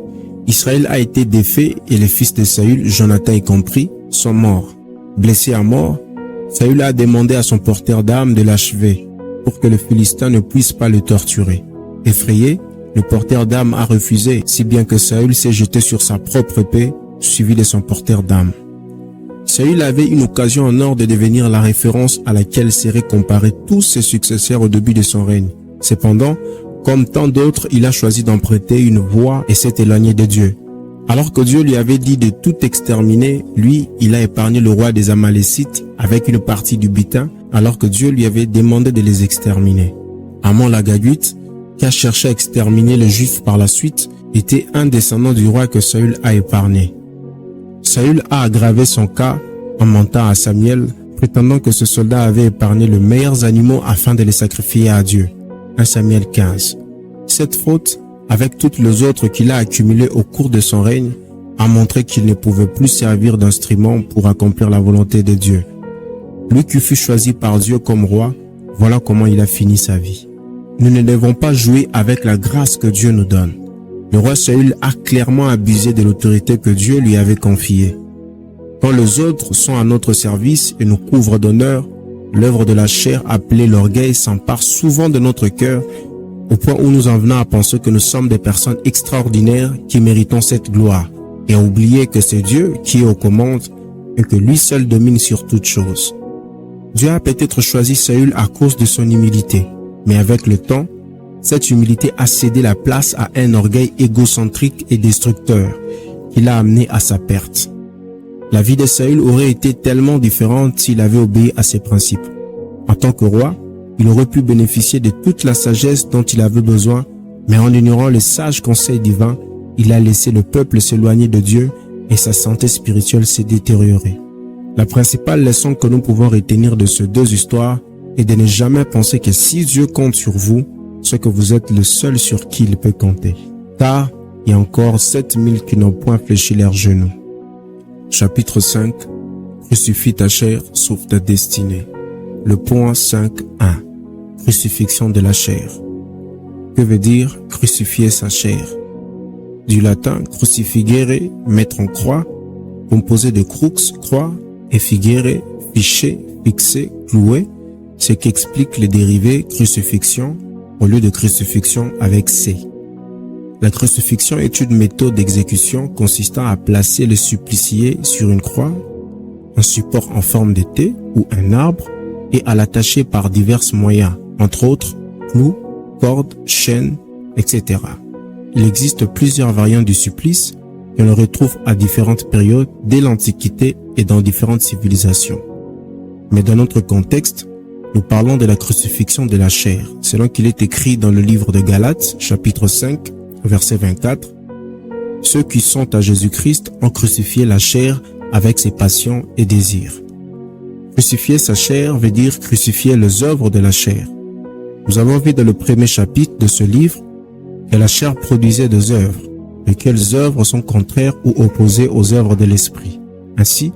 Israël a été défait et les fils de Saül, Jonathan y compris, sont morts. Blessé à mort, Saül a demandé à son porteur d'armes de l'achever pour que le Philistin ne puisse pas le torturer. Effrayé, le porteur d'armes a refusé, si bien que Saül s'est jeté sur sa propre épée, suivi de son porteur d'armes. Saül avait une occasion en or de devenir la référence à laquelle seraient comparés tous ses successeurs au début de son règne. Cependant, comme tant d'autres, il a choisi d'emprunter une voie et s'est éloigné de Dieu. Alors que Dieu lui avait dit de tout exterminer, lui, il a épargné le roi des Amalécites avec une partie du butin, alors que Dieu lui avait demandé de les exterminer. Amon l'Agagite, qui a cherché à exterminer les Juifs par la suite, était un descendant du roi que Saül a épargné. Saül a aggravé son cas en mentant à Samuel, prétendant que ce soldat avait épargné les meilleurs animaux afin de les sacrifier à Dieu. 1 Samuel 15. Cette faute, avec toutes les autres qu'il a accumulées au cours de son règne, a montré qu'il ne pouvait plus servir d'instrument pour accomplir la volonté de Dieu. Lui qui fut choisi par Dieu comme roi, voilà comment il a fini sa vie. Nous ne devons pas jouer avec la grâce que Dieu nous donne. Le roi Saül a clairement abusé de l'autorité que Dieu lui avait confiée. Quand les autres sont à notre service et nous couvrent d'honneur, l'œuvre de la chair appelée l'orgueil s'empare souvent de notre cœur au point où nous en venons à penser que nous sommes des personnes extraordinaires qui méritons cette gloire et à oublier que c'est Dieu qui est aux commandes et que lui seul domine sur toutes choses. Dieu a peut-être choisi Saül à cause de son humilité, mais avec le temps, cette humilité a cédé la place à un orgueil égocentrique et destructeur qui l'a amené à sa perte. La vie de Saül aurait été tellement différente s'il avait obéi à ses principes. En tant que roi, il aurait pu bénéficier de toute la sagesse dont il avait besoin, mais en ignorant les sages conseils divins, il a laissé le peuple s'éloigner de Dieu et sa santé spirituelle s'est détériorée. La principale leçon que nous pouvons retenir de ces deux histoires est de ne jamais penser que si Dieu compte sur vous, c'est que vous êtes le seul sur qui il peut compter. Car il y a encore 7000 qui n'ont point fléchi leurs genoux. Chapitre 5. Crucifie ta chair, sauve ta destinée. Le point 5.1. Crucifixion de la chair. Que veut dire crucifier sa chair? Du latin crucifigere, mettre en croix, composé de crux, croix, et figere, ficher, fixer, clouer, ce qui explique les dérivés crucifixion au lieu de crucifixion avec C. La crucifixion est une méthode d'exécution consistant à placer le supplicié sur une croix, un support en forme de T ou un arbre, et à l'attacher par divers moyens, entre autres clous, cordes, chaînes, etc. Il existe plusieurs variantes du supplice que l'on retrouve à différentes périodes dès l'Antiquité et dans différentes civilisations. Mais dans notre contexte, nous parlons de la crucifixion de la chair, selon qu'il est écrit dans le livre de Galates, chapitre 5, verset 24. « Ceux qui sont à Jésus-Christ ont crucifié la chair avec ses passions et désirs. » Crucifier sa chair veut dire crucifier les œuvres de la chair. Nous avons vu dans le premier chapitre de ce livre que la chair produisait des œuvres, lesquelles œuvres sont contraires ou opposées aux œuvres de l'esprit. Ainsi,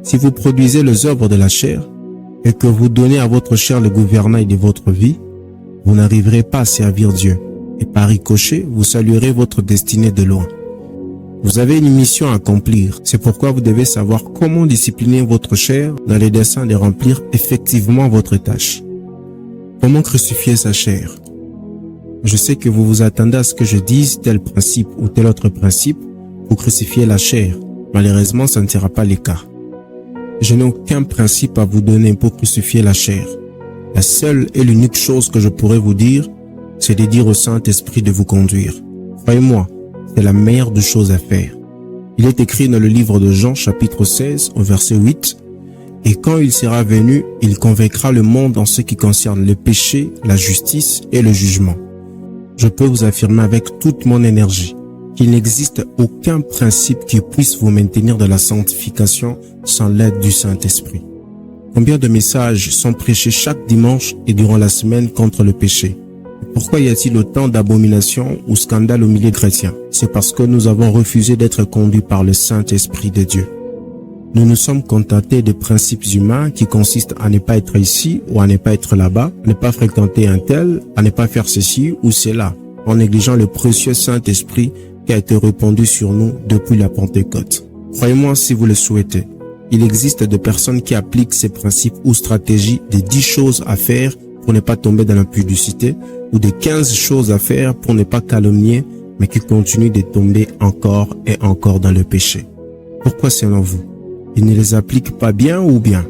si vous produisez les œuvres de la chair et que vous donnez à votre chair le gouvernail de votre vie, vous n'arriverez pas à servir Dieu et par ricochet, vous saluerez votre destinée de loin. Vous avez une mission à accomplir, c'est pourquoi vous devez savoir comment discipliner votre chair dans le dessein de remplir effectivement votre tâche. Comment crucifier sa chair? Je sais que vous vous attendez à ce que je dise tel principe ou tel autre principe pour crucifier la chair. Malheureusement, ça ne sera pas le cas. Je n'ai aucun principe à vous donner pour crucifier la chair. La seule et l'unique chose que je pourrais vous dire, c'est de dire au Saint-Esprit de vous conduire. Croyez-moi, c'est la meilleure des choses à faire. Il est écrit dans le livre de Jean, chapitre 16, au verset 8, « Et quand il sera venu, il convaincra le monde en ce qui concerne le péché, la justice et le jugement. » Je peux vous affirmer avec toute mon énergie qu'il n'existe aucun principe qui puisse vous maintenir dans la sanctification sans l'aide du Saint-Esprit. Combien de messages sont prêchés chaque dimanche et durant la semaine contre le péché? Pourquoi y a-t-il autant d'abominations ou scandales au milieu chrétien? C'est parce que nous avons refusé d'être conduits par le Saint-Esprit de Dieu. Nous nous sommes contentés de principes humains qui consistent à ne pas être ici ou à ne pas être là-bas, à ne pas fréquenter un tel, à ne pas faire ceci ou cela, en négligeant le précieux Saint-Esprit qui a été répandu sur nous depuis la Pentecôte. Croyez-moi si vous le souhaitez, il existe des personnes qui appliquent ces principes ou stratégies de 10 choses à faire pour ne pas tomber dans l'impudicité ou de 15 choses à faire pour ne pas calomnier, mais qui continuent de tomber encore et encore dans le péché. Pourquoi selon vous? Ils ne les appliquent pas bien ou bien?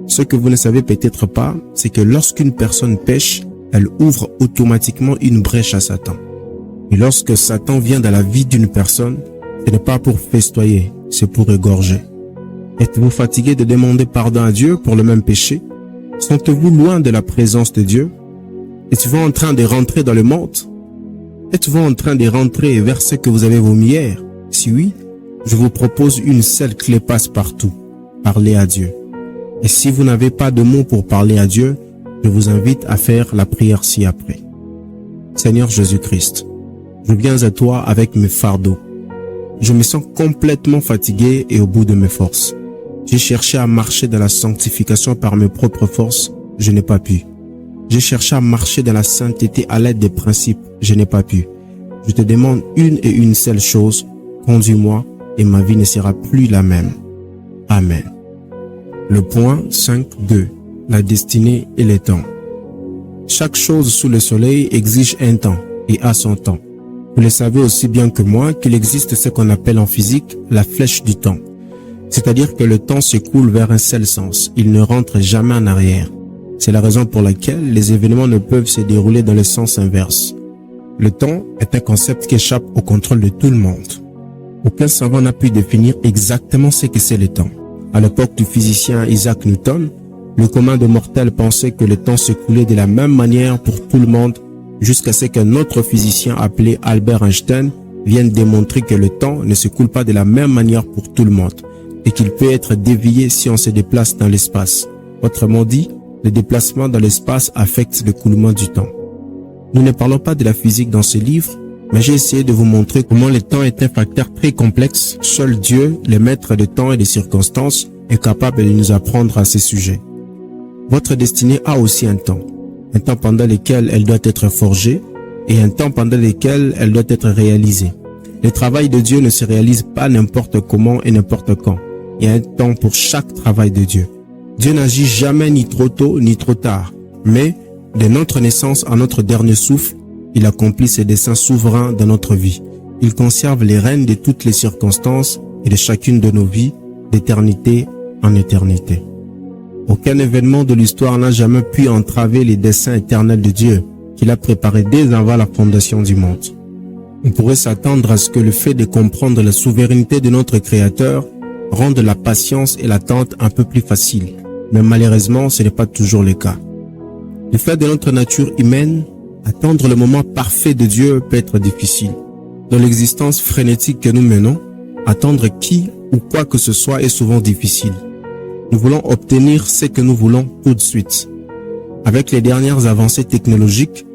Ce que vous ne savez peut-être pas, c'est que lorsqu'une personne pêche, elle ouvre automatiquement une brèche à Satan. Et lorsque Satan vient dans la vie d'une personne, ce n'est pas pour festoyer, c'est pour égorger. Êtes-vous fatigué de demander pardon à Dieu pour le même péché? Sentez-vous loin de la présence de Dieu? Êtes-vous en train de rentrer dans le monde? Êtes-vous en train de rentrer vers ce que vous avez vomi hier? Si oui, je vous propose une seule clé passe-partout. Parlez à Dieu. Et si vous n'avez pas de mots pour parler à Dieu, je vous invite à faire la prière ci-après. Seigneur Jésus-Christ, je viens à toi avec mes fardeaux. Je me sens complètement fatigué et au bout de mes forces. J'ai cherché à marcher dans la sanctification par mes propres forces, je n'ai pas pu. J'ai cherché à marcher dans la sainteté à l'aide des principes, je n'ai pas pu. Je te demande une et une seule chose, conduis-moi et ma vie ne sera plus la même. Amen. Le point 5.2. La destinée et les temps. Chaque chose sous le soleil exige un temps et a son temps. Vous le savez aussi bien que moi qu'il existe ce qu'on appelle en physique la flèche du temps. C'est-à-dire que le temps s'écoule vers un seul sens, il ne rentre jamais en arrière. C'est la raison pour laquelle les événements ne peuvent se dérouler dans le sens inverse. Le temps est un concept qui échappe au contrôle de tout le monde. Aucun savant n'a pu définir exactement ce que c'est le temps. À l'époque du physicien Isaac Newton, le commun des mortels pensait que le temps s'écoulait de la même manière pour tout le monde jusqu'à ce qu'un autre physicien appelé Albert Einstein vienne démontrer que le temps ne s'écoule pas de la même manière pour tout le monde et qu'il peut être dévié si on se déplace dans l'espace. Autrement dit, le déplacement dans l'espace affecte l'écoulement du temps. Nous ne parlons pas de la physique dans ce livre, mais j'ai essayé de vous montrer comment le temps est un facteur très complexe. Seul Dieu, le maître des temps et des circonstances, est capable de nous apprendre à ces sujets. Votre destinée a aussi un temps pendant lequel elle doit être forgée et un temps pendant lequel elle doit être réalisée. Le travail de Dieu ne se réalise pas n'importe comment et n'importe quand. Il y a un temps pour chaque travail de Dieu. Dieu n'agit jamais ni trop tôt ni trop tard, mais de notre naissance à notre dernier souffle, il accomplit ses desseins souverains dans notre vie. Il conserve les rênes de toutes les circonstances et de chacune de nos vies, d'éternité en éternité. Aucun événement de l'histoire n'a jamais pu entraver les desseins éternels de Dieu qu'il a préparés dès avant la fondation du monde. On pourrait s'attendre à ce que le fait de comprendre la souveraineté de notre Créateur rende la patience et l'attente un peu plus facile, mais malheureusement, ce n'est pas toujours le cas. Du fait de notre nature humaine, attendre le moment parfait de Dieu peut être difficile. Dans l'existence frénétique que nous menons, attendre qui ou quoi que ce soit est souvent difficile. Nous voulons obtenir ce que nous voulons tout de suite. Avec les dernières avancées technologiques,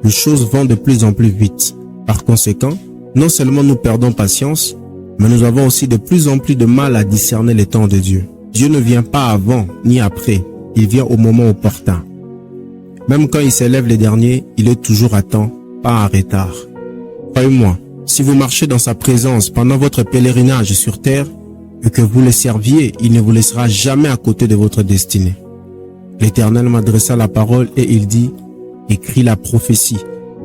les choses vont de plus en plus vite. Par conséquent, non seulement nous perdons patience, mais nous avons aussi de plus en plus de mal à discerner les temps de Dieu. Dieu ne vient pas avant ni après, il vient au moment opportun. Même quand il s'élève les derniers, il est toujours à temps, pas en retard. Croyez-moi, si vous marchez dans sa présence pendant votre pèlerinage sur terre et que vous le serviez, il ne vous laissera jamais à côté de votre destinée. L'Éternel m'adressa la parole et il dit, écris la prophétie,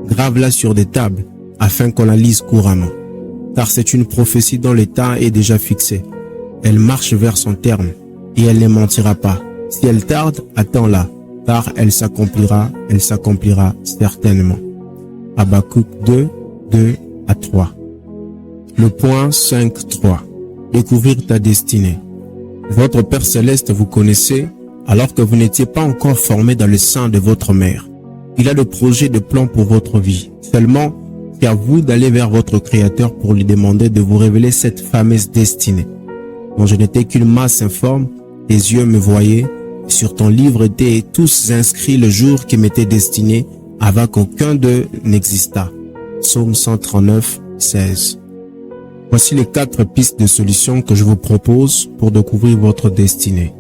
grave-la sur des tables, afin qu'on la lise couramment. Car c'est une prophétie dont l'état est déjà fixé. Elle marche vers son terme, et elle ne mentira pas. Si elle tarde, attends-la, car elle s'accomplira certainement. Habakkuk 2, 2 à 3. Le point 5.3. Découvrir ta destinée. Votre Père Céleste vous connaissait alors que vous n'étiez pas encore formé dans le sein de votre mère. Il a de projets, de plans pour votre vie. Seulement, c'est à vous d'aller vers votre Créateur pour lui demander de vous révéler cette fameuse destinée. Quand je n'étais qu'une masse informe, tes yeux me voyaient, et sur ton livre étaient tous inscrits le jour qui m'était destiné avant qu'aucun d'eux n'existât. Psaume 139, 16. Voici les 4 pistes de solution que je vous propose pour découvrir votre destinée.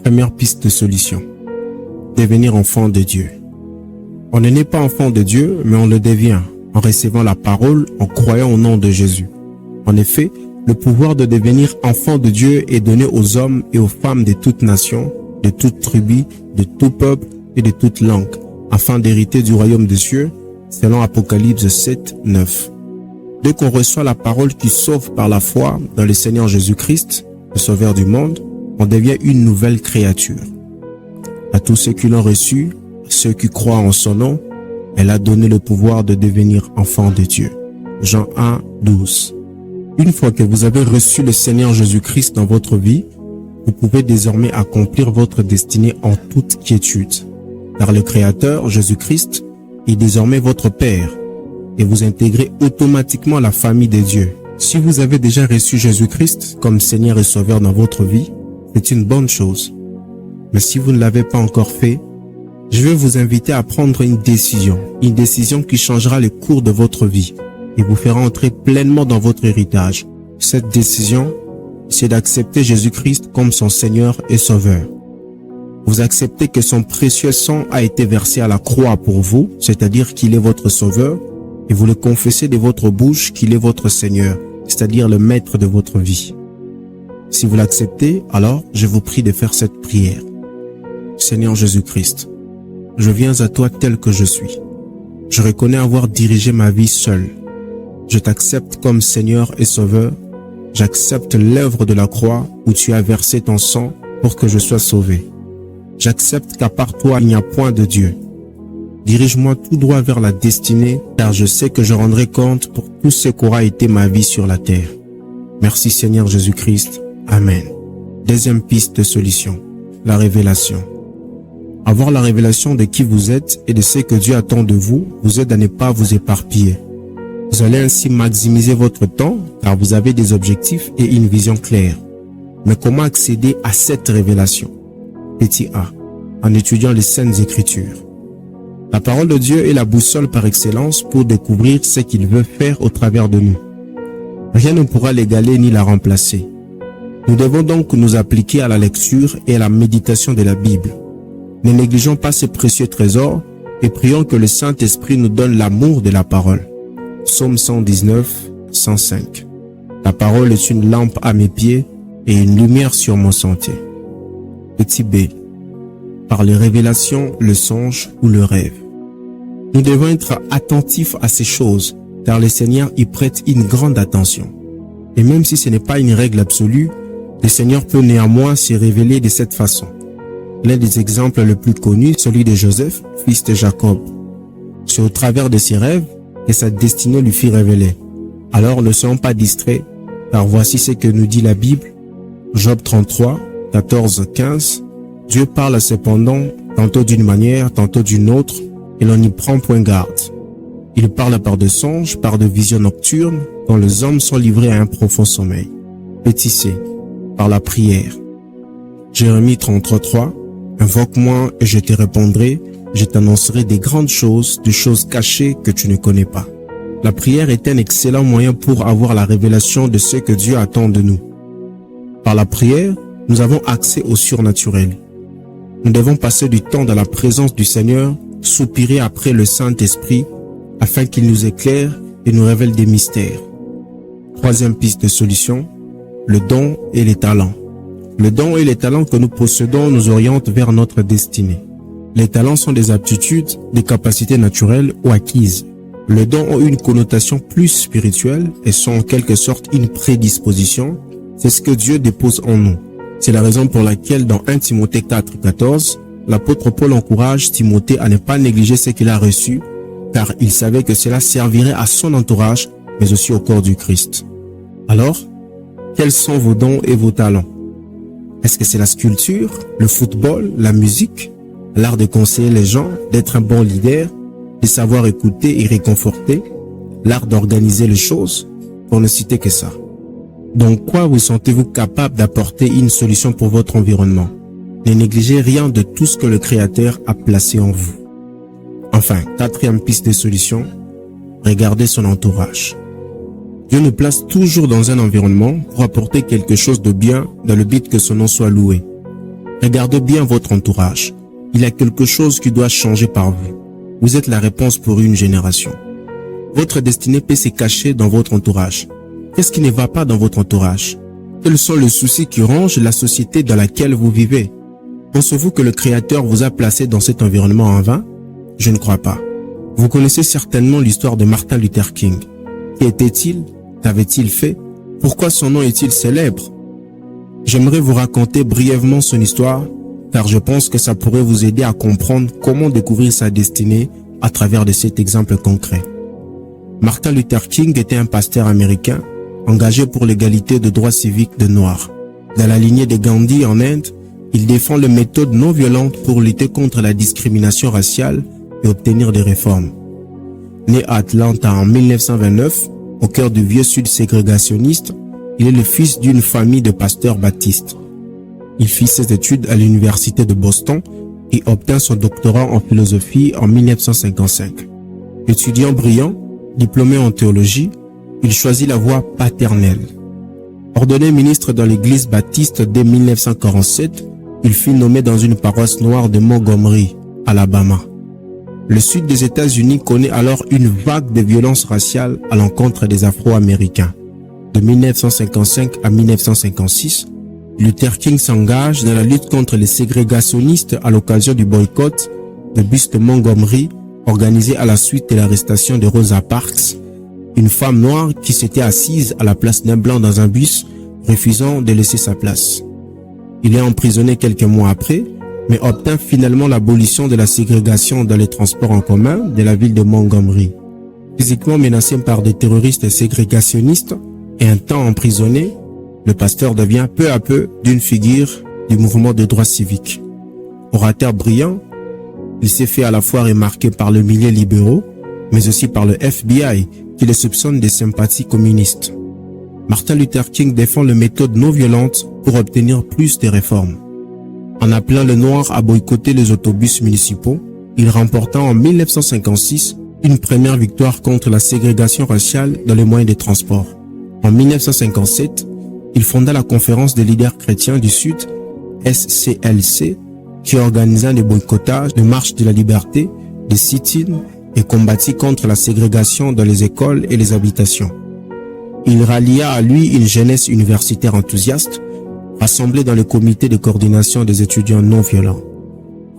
Première piste de solution. Devenir enfant de Dieu. On ne naît pas enfant de Dieu, mais on le devient en recevant la parole, en croyant au nom de Jésus. En effet, le pouvoir de devenir enfant de Dieu est donné aux hommes et aux femmes de toute nation, de toute tribu, de tout peuple et de toute langue, afin d'hériter du royaume des cieux, selon Apocalypse 7, 9. Dès qu'on reçoit la parole qui sauve par la foi dans le Seigneur Jésus-Christ, le Sauveur du monde, on devient une nouvelle créature. À tous ceux qui l'ont reçu, ceux qui croient en son nom, elle a donné le pouvoir de devenir enfants de Dieu. Jean 1, 12. Une fois que vous avez reçu le Seigneur Jésus-Christ dans votre vie, vous pouvez désormais accomplir votre destinée en toute quiétude. Car le Créateur, Jésus-Christ, est désormais votre Père et vous intégrez automatiquement la famille de Dieu. Si vous avez déjà reçu Jésus-Christ comme Seigneur et Sauveur dans votre vie, c'est une bonne chose. Mais si vous ne l'avez pas encore fait, je vais vous inviter à prendre une décision qui changera le cours de votre vie et vous fera entrer pleinement dans votre héritage. Cette décision, c'est d'accepter Jésus-Christ comme son Seigneur et Sauveur. Vous acceptez que son précieux sang a été versé à la croix pour vous, c'est-à-dire qu'il est votre Sauveur, et vous le confessez de votre bouche qu'il est votre Seigneur, c'est-à-dire le maître de votre vie. Si vous l'acceptez, alors je vous prie de faire cette prière. Seigneur Jésus-Christ, je viens à toi tel que je suis. Je reconnais avoir dirigé ma vie seul. Je t'accepte comme Seigneur et Sauveur. J'accepte l'œuvre de la croix où tu as versé ton sang pour que je sois sauvé. J'accepte qu'à part toi, il n'y a point de Dieu. Dirige-moi tout droit vers la destinée, car je sais que je rendrai compte pour tout ce qu'aura été ma vie sur la terre. Merci Seigneur Jésus-Christ. Amen. Deuxième piste de solution, la révélation. Avoir la révélation de qui vous êtes et de ce que Dieu attend de vous aide à ne pas vous éparpiller. Vous allez ainsi maximiser votre temps car vous avez des objectifs et une vision claire. Mais comment accéder à cette révélation? Petit A. En étudiant les Saintes Écritures. La parole de Dieu est la boussole par excellence pour découvrir ce qu'il veut faire au travers de nous. Rien ne pourra l'égaler ni la remplacer. Nous devons donc nous appliquer à la lecture et à la méditation de la Bible. Ne négligeons pas ces précieux trésors et prions que le Saint-Esprit nous donne l'amour de la parole. Psaume 119, 105. La parole est une lampe à mes pieds et une lumière sur mon sentier. Petit B. Par les révélations, le songe ou le rêve. Nous devons être attentifs à ces choses, car le Seigneur y prête une grande attention. Et même si ce n'est pas une règle absolue, le Seigneur peut néanmoins se révéler de cette façon. L'un des exemples les plus connus, celui de Joseph, fils de Jacob. C'est au travers de ses rêves que sa destinée lui fut révélée. Alors ne soyons pas distraits, car voici ce que nous dit la Bible. Job 33, 14, 15. Dieu parle cependant tantôt d'une manière, tantôt d'une autre, et l'on n'y prend point garde. Il parle par de songes, par de visions nocturnes, quand les hommes sont livrés à un profond sommeil. Petit c, par la prière. Jérémie 33, 3. Invoque-moi et je te répondrai, je t'annoncerai des grandes choses, des choses cachées que tu ne connais pas. La prière est un excellent moyen pour avoir la révélation de ce que Dieu attend de nous. Par la prière, nous avons accès au surnaturel. Nous devons passer du temps dans la présence du Seigneur, soupirer après le Saint-Esprit, afin qu'il nous éclaire et nous révèle des mystères. Troisième piste de solution, le don et les talents. Le don et les talents que nous possédons nous orientent vers notre destinée. Les talents sont des aptitudes, des capacités naturelles ou acquises. Les dons ont une connotation plus spirituelle et sont en quelque sorte une prédisposition. C'est ce que Dieu dépose en nous. C'est la raison pour laquelle dans 1 Timothée 4, 14, l'apôtre Paul encourage Timothée à ne pas négliger ce qu'il a reçu, car il savait que cela servirait à son entourage, mais aussi au corps du Christ. Alors, quels sont vos dons et vos talents? Est-ce que c'est la sculpture, le football, la musique, l'art de conseiller les gens, d'être un bon leader, de savoir écouter et réconforter, l'art d'organiser les choses, pour ne citer que ça? Donc quoi vous sentez-vous capable d'apporter une solution pour votre environnement? Ne négligez rien de tout ce que le Créateur a placé en vous. Enfin, quatrième piste de solution, regardez son entourage. Dieu nous place toujours dans un environnement pour apporter quelque chose de bien dans le but que son nom soit loué. Regardez bien votre entourage. Il y a quelque chose qui doit changer par vous. Vous êtes la réponse pour une génération. Votre destinée peut se cacher dans votre entourage. Qu'est-ce qui ne va pas dans votre entourage? Quels sont les soucis qui rongent la société dans laquelle vous vivez? Pensez-vous que le Créateur vous a placé dans cet environnement en vain? Je ne crois pas. Vous connaissez certainement l'histoire de Martin Luther King. Qui était-il? Qu'avait-il fait? Pourquoi son nom est-il célèbre? J'aimerais vous raconter brièvement son histoire, car je pense que ça pourrait vous aider à comprendre comment découvrir sa destinée à travers de cet exemple concret. Martin Luther King était un pasteur américain engagé pour l'égalité de droits civiques de Noirs. Dans la lignée de Gandhi en Inde, il défend les méthodes non violentes pour lutter contre la discrimination raciale et obtenir des réformes. Né à Atlanta en 1929, au cœur du vieux sud ségrégationniste, il est le fils d'une famille de pasteurs baptistes. Il fit ses études à l'université de Boston et obtint son doctorat en philosophie en 1955. Étudiant brillant, diplômé en théologie, il choisit la voie paternelle. Ordonné ministre dans l'église baptiste dès 1947, il fut nommé dans une paroisse noire de Montgomery, Alabama. Le sud des États-Unis connaît alors une vague de violence raciale à l'encontre des Afro-Américains. De 1955 à 1956, Luther King s'engage dans la lutte contre les ségrégationnistes à l'occasion du boycott de bus de Montgomery organisé à la suite de l'arrestation de Rosa Parks, une femme noire qui s'était assise à la place d'un blanc dans un bus, refusant de laisser sa place. Il est emprisonné quelques mois après, mais obtint finalement l'abolition de la ségrégation dans les transports en commun de la ville de Montgomery. Physiquement menacé par des terroristes ségrégationnistes et un temps emprisonné, le pasteur devient peu à peu d'une figure du mouvement de droits civiques. Orateur brillant, il s'est fait à la fois remarquer par le milieu libéraux, mais aussi par le FBI qui le soupçonne des sympathies communistes. Martin Luther King défend les méthodes non violentes pour obtenir plus de réformes. En appelant les Noirs à boycotter les autobus municipaux, il remporta en 1956 une première victoire contre la ségrégation raciale dans les moyens de transport. En 1957, il fonda la conférence des leaders chrétiens du Sud, SCLC, qui organisa des boycottages, des marches de la liberté, des sit-ins et combattit contre la ségrégation dans les écoles et les habitations. Il rallia à lui une jeunesse universitaire enthousiaste, rassemblée dans le comité de coordination des étudiants non violents.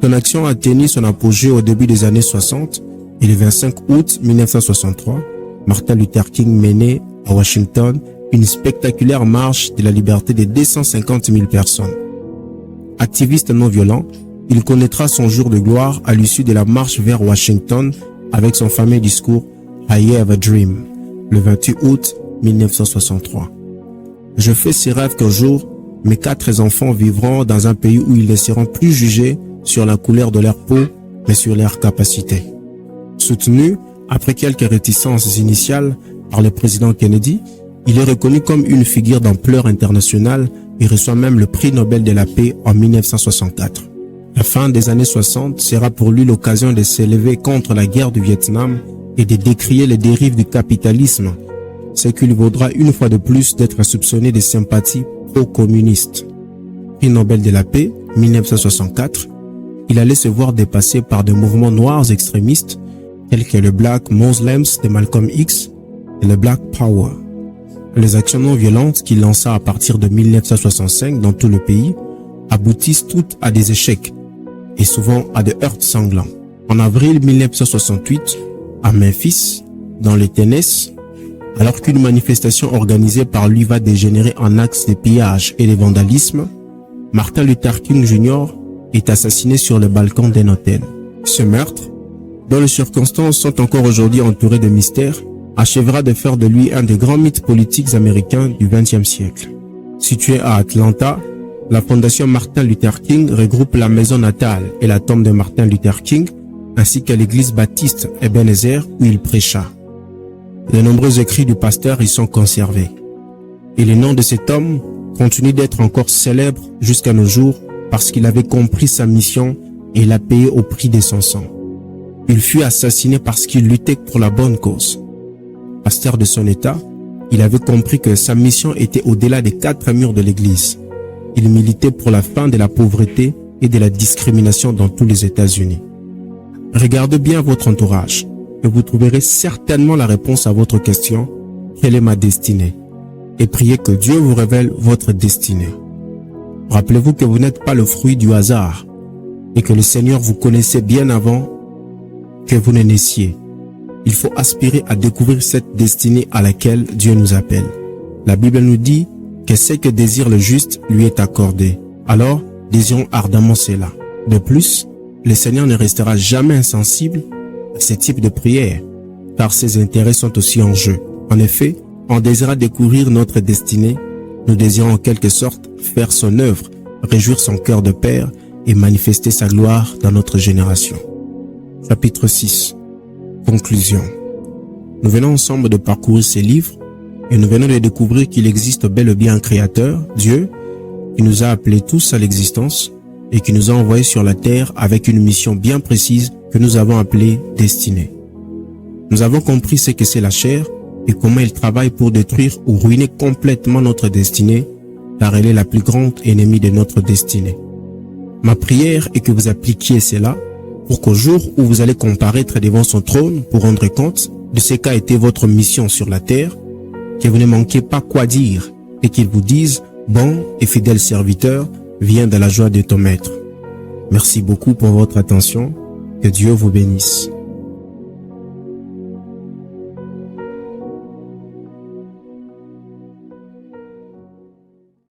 Son action atteignit son apogée au début des années 60 et le 25 août 1963, Martin Luther King menait à Washington une spectaculaire marche de la liberté de 250 000 personnes. Activiste non violent, Il connaîtra son jour de gloire à l'issue de la marche vers Washington avec son fameux discours « I have a dream » le 28 août 1963. Je fais ces rêves qu'un jour, mes 4 enfants vivront dans un pays où ils ne seront plus jugés sur la couleur de leur peau, mais sur leurs capacités. Soutenu, après quelques réticences initiales, par le président Kennedy, il est reconnu comme une figure d'ampleur internationale et reçoit même le prix Nobel de la paix en 1964. La fin des années 60 sera pour lui l'occasion de s'élever contre la guerre du Vietnam et de décrier les dérives du capitalisme, ce qui lui vaudra une fois de plus d'être soupçonné de sympathie pro-communiste. Prix Nobel de la paix, 1964, il allait se voir dépassé par des mouvements noirs extrémistes tels que le Black Muslims de Malcolm X et le Black Power. Les actions non violentes qu'il lança à partir de 1965 dans tout le pays aboutissent toutes à des échecs et souvent à des heurts sanglants. En avril 1968, à Memphis, dans le Tennessee, alors qu'une manifestation organisée par lui va dégénérer en acte de pillage et de vandalisme, Martin Luther King Jr. est assassiné sur le balcon d'un hôtel. Ce meurtre, dont les circonstances sont encore aujourd'hui entourées de mystères, achèvera de faire de lui un des grands mythes politiques américains du XXe siècle. Situé à Atlanta, la fondation Martin Luther King regroupe la maison natale et la tombe de Martin Luther King, ainsi que l'église baptiste Ebenezer où il prêcha. De nombreux écrits du pasteur y sont conservés. Et le nom de cet homme continue d'être encore célèbre jusqu'à nos jours parce qu'il avait compris sa mission et l'a payé au prix de son sang. Il fut assassiné parce qu'il luttait pour la bonne cause. Pasteur de son état, il avait compris que sa mission était au-delà des 4 murs de l'église. Il militait pour la fin de la pauvreté et de la discrimination dans tous les États-Unis. Regardez bien votre entourage et vous trouverez certainement la réponse à votre question « Quelle est ma destinée ?» et priez que Dieu vous révèle votre destinée. Rappelez-vous que vous n'êtes pas le fruit du hasard et que le Seigneur vous connaissait bien avant que vous ne naissiez. Il faut aspirer à découvrir cette destinée à laquelle Dieu nous appelle. La Bible nous dit que ce que désire le juste lui est accordé. Alors, désirons ardemment cela. De plus, le Seigneur ne restera jamais insensible à ce type de prière, car ses intérêts sont aussi en jeu. En effet, on désirera découvrir notre destinée, nous désirons en quelque sorte faire son œuvre, réjouir son cœur de Père et manifester sa gloire dans notre génération. Chapitre 6. Conclusion. Nous venons ensemble de parcourir ces livres et nous venons de découvrir qu'il existe bel et bien un Créateur, Dieu, qui nous a appelés tous à l'existence et qui nous a envoyés sur la terre avec une mission bien précise que nous avons appelée destinée. Nous avons compris ce que c'est la chair et comment elle travaille pour détruire ou ruiner complètement notre destinée, car elle est la plus grande ennemie de notre destinée. Ma prière est que vous appliquiez cela pour qu'au jour où vous allez comparaître devant son trône pour rendre compte de ce qu'a été votre mission sur la terre, que vous ne manquiez pas quoi dire et qu'il vous dise « Bon et fidèle serviteur, viens de la joie de ton maître ». Merci beaucoup pour votre attention. Que Dieu vous bénisse.